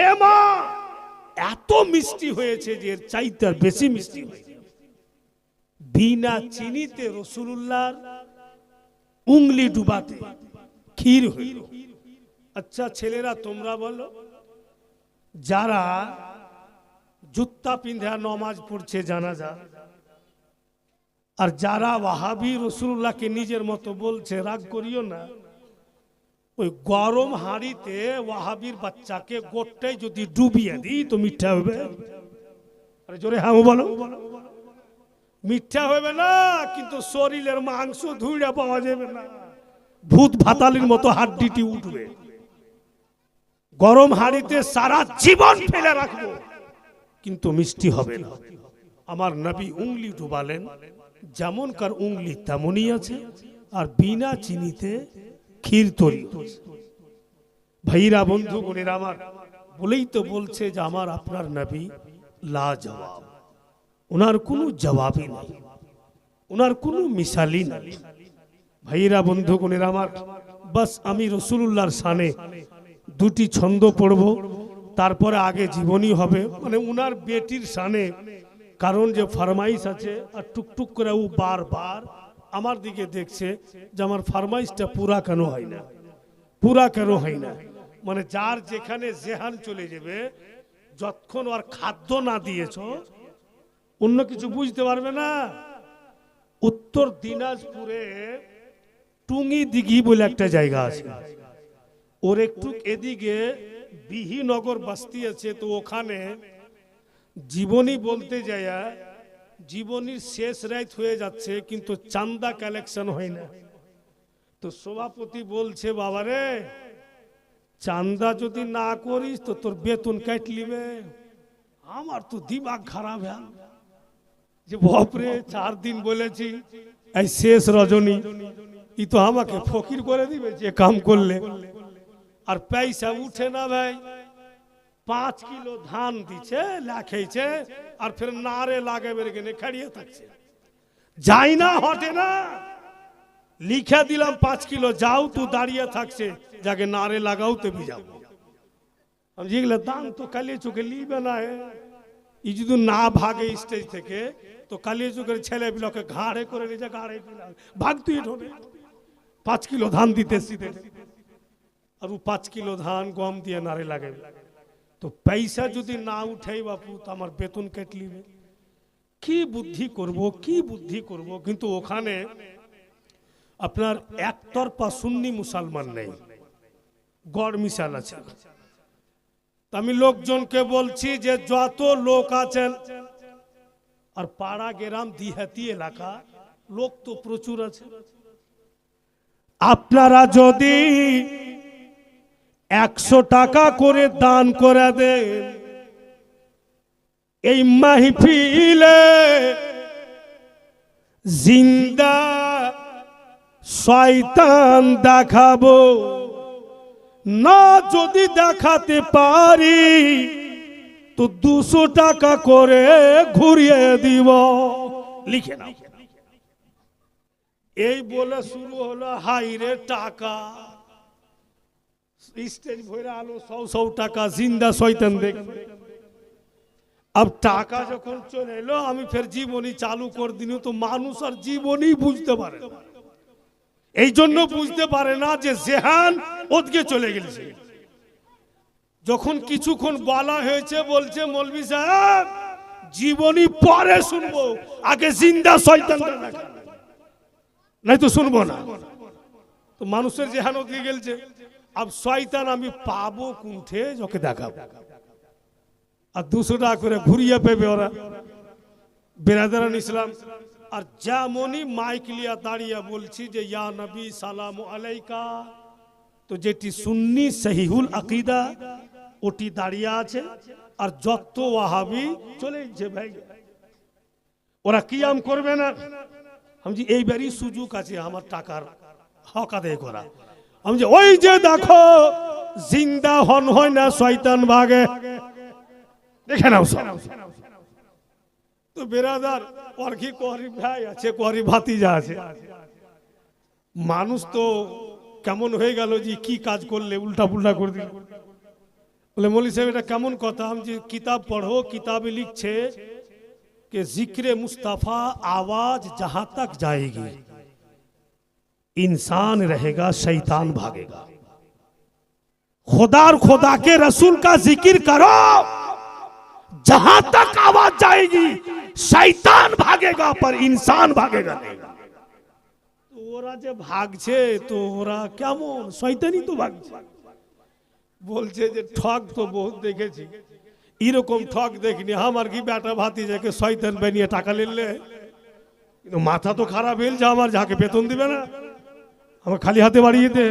এ মা এত মিষ্টি হয়েছে যে এর চাইতে বেশি মিষ্টি হয়েছে। বিনা চিনিতে রাসূলুল্লাহর উংলি ডুবাতে ক্ষীর হইল। আচ্ছা ছেলেরা তোমরা বলো, যারা জুত্তা পিন্ধা নামাজ পড়ছে জানাজা, আর যারা ওয়াহাবি রাসূলুল্লাহকে নিজের মতো বলছে, রাগ করিও না, ওই গরম হাঁড়িতে ওয়াহাবির বাচ্চাকে গোটাই যদি ডুবিয়ে দিই তো মিঠা হবে? আরে জোরে হ্যাঁ বলো। মিঠা হবে না, কিন্তু শরীরের মাংস ধুইড়া পাওয়া যাবে না, ভূত ভাতালির মতো হাড্ডিটি উঠবে। গরম হাঁড়িতে সারা জীবন ফেলে রাখবো কিন্তু মিষ্টি হবে না। আমার নবী উংলি ডুবালেন, যেমনকার উংলি তেমনই আছে, আর বিনা চিনিতে ক্ষীর তৈরি। ভাইরা বন্ধু বোনেরা আমার, বলেই তো বলছে যে আমার আপনার নবী লাজবাব, ওনার কোনো জবাবই নেই, ওনার কোনো মিসালই নেই। ভাইরা বন্ধু বোনেরা আমার, বাস আমি রাসূলুল্লাহর শানে দুটি ছন্দ পড়ব, তারপরে আগে জীবনী হবে, মানে উনার বেটির শানে। কারণ যে ফরমাইশ আছে, আর টুকটুক করে ও বারবার আমার দিকে দেখছে যে আমার ফরমাইশটা পুরা কেন হয় না, পুরা কেন হয় না। মানে যার যেখানে জেহান চলে যাবে, যতক্ষণ আর খাদ্য না দিয়েছ অন্য কিছু বুঝতে পারবে না। উত্তর দিনাজপুরে টুঙ্গি দিঘি বলে একটা জায়গা আছে, ওর একটু এদিকে বিহিনগর বস্তি আছে। তো ওখানে জীবনী বলতে যায়, জীবনীর শেষ রাত হয়ে যাচ্ছে কিন্তু চান্দা কালেকশন হয় না। তো সভাপতি বলছে বাবারে, চান্দা যদি না করিস তো তোর বেতন কাট লিবে। আমার তো দিমাগ খারাপ হ্যাঁ, যে বাপরে 4 দিন বলেছি, এই শেষ রজনী ই তো আমাকে ফকির করে দিবে যে কাম করলে। আর পয়সা উঠে না ভাই, 5 কিলো ধান দিছে লাখাইছে, আর ফির নারে লাগাবে গেলে খাড়িয়ে থাকছে, যাই না হটে না। লিখে দিলাম 5 কিলো, যাও তু দাঁড়িয়ে থাকছে, যাকে নারে লাগাও তো যাবো। আমি যেগুলো দান তো কালিয়ে চোখে লিবে না, ই যদি না ভাগে স্টেজ থেকে তো কালিয়ে চোখের ছেলে বিলোকে ঘাড়ে করে নিয়ে ঘাড়ে ভাগতুই ঢোবে। 5 কিলো ধান দিতেছি, আর 5 কিলো ধান গম দিয়ে নারে লাগাবে। তো পয়সা যদি না উঠাই বাপু তো আমার বেতন কেটে লিবে। কি বুদ্ধি করব, কি বুদ্ধি করব। কিন্তু ওখানে আপনার একতরফা সুন্নি মুসলমান নেই, গড় মিশাল আছে। আমি লোকজনকে বলছি যে যত লোক আছেন, আর পাড়া গ্রাম দিহাতি এলাকা লোক তো প্রচুর আছে, আপনারা যদি 100 টাকা করে দান করে দেন, এই মাহফিলে জিন্দা শয়তান দেখাবো না। যদি দেখাতে পারি তো 200 টাকা করে ঘুরিয়ে দিব, লিখে নাও। এই বলে শুরু হলো হাইরে টাকা, স্টেজ ভরে আলো 100 টাকা জিন্দা শয়তান দেখ। अब টাকা যখন চলে এলো আমি ফের জীবনী চালু করে দিনু তো মানুষ আর জীবনী বুঝতে পারে না। এই জন্য বুঝতে পারে না যে জেহান ওদিকে চলে গেছে। যখন কিছুক্ষণ বলা হয়েছে বলছে মৌলভী সাহেব জীবনী পরে শুনবো, আগে জিন্দা শয়তানটা দেখা নাই তো শুনবো না। তো মানুষের জেহান ওদিকে গেলছে। अब শয়তান আমি পাবো কোনঠে যকে দেখাবো। আর 200 টাকা করে ঘুরিয়ে পেবে ওরা বেরাদারান ইসলাম। আর যেমনই মাইক লিয়া দাঁড়িয়ে বলছি যে ইয়া নবী সালাম আলাইকা, তো যেটি সুন্নি সহিহুল আকিদা ওটি দাঁড়িয়ে আছে। আর যত ওয়াহাবি চলে গেছে ভাই, ওরা কিয়াম করবে না। আমি যে এইবারই সুযোগ আছে আমার টাকার হক আদায় করা। আমি যে ওই যে দেখো জিন্দা হন হয় না শয়তান ভাগে, দেখে নাও সব। তো বেরাদার ওর কি কোয়ারি ভাই আছে, কোয়ারি ভাতিজা আছে। মানুষ তো কেমন হয়ে গেল যে কি কাজ করলে উল্টা পুল্টা করে দিল। বলে মৌলী সাহেব এটা কেমন কথা? আমি যে কিতাব পড়ো, কিতাবে লিখছে कि जिक्र मुस्तफा आवाज जहां तक जाएगी इंसान रहेगा शैतान भागेगा। खुदा और खुदा के रसूल का जिक्र करो, जहां तक आवाज जाएगी शैतान भागेगा पर इंसान भागेगा नहीं। तो ওরা যে ভাগছে তো ওরা কেমন শয়তানি তো ভাগছে। বলছে যে ঠক তো বহুত দেখেছি, এরকম ঠক দেখিনি। আমার কি বেটা ভাতিজাকে শয়তান বানিয়ে টাকা নিলে মাথা তো খারাপ হইল যে আমার যাকে বেতন দিবে না, আমার খালি হাতে বাড়িয়ে দে।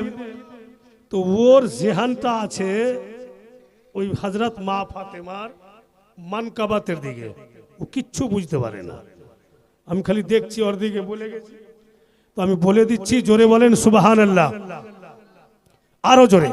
তো ওর জেহানটা আছে ওই হযরত মা ফাতেমার মানকাবাতের দিকে, ও কিচ্ছু বুঝতে পারে না। আমি খালি দেখছি ওর দিকে, বলে গেছি। তো আমি বলে দিচ্ছি, জোরে বলেন সুবহানাল্লাহ, আরো জোরে।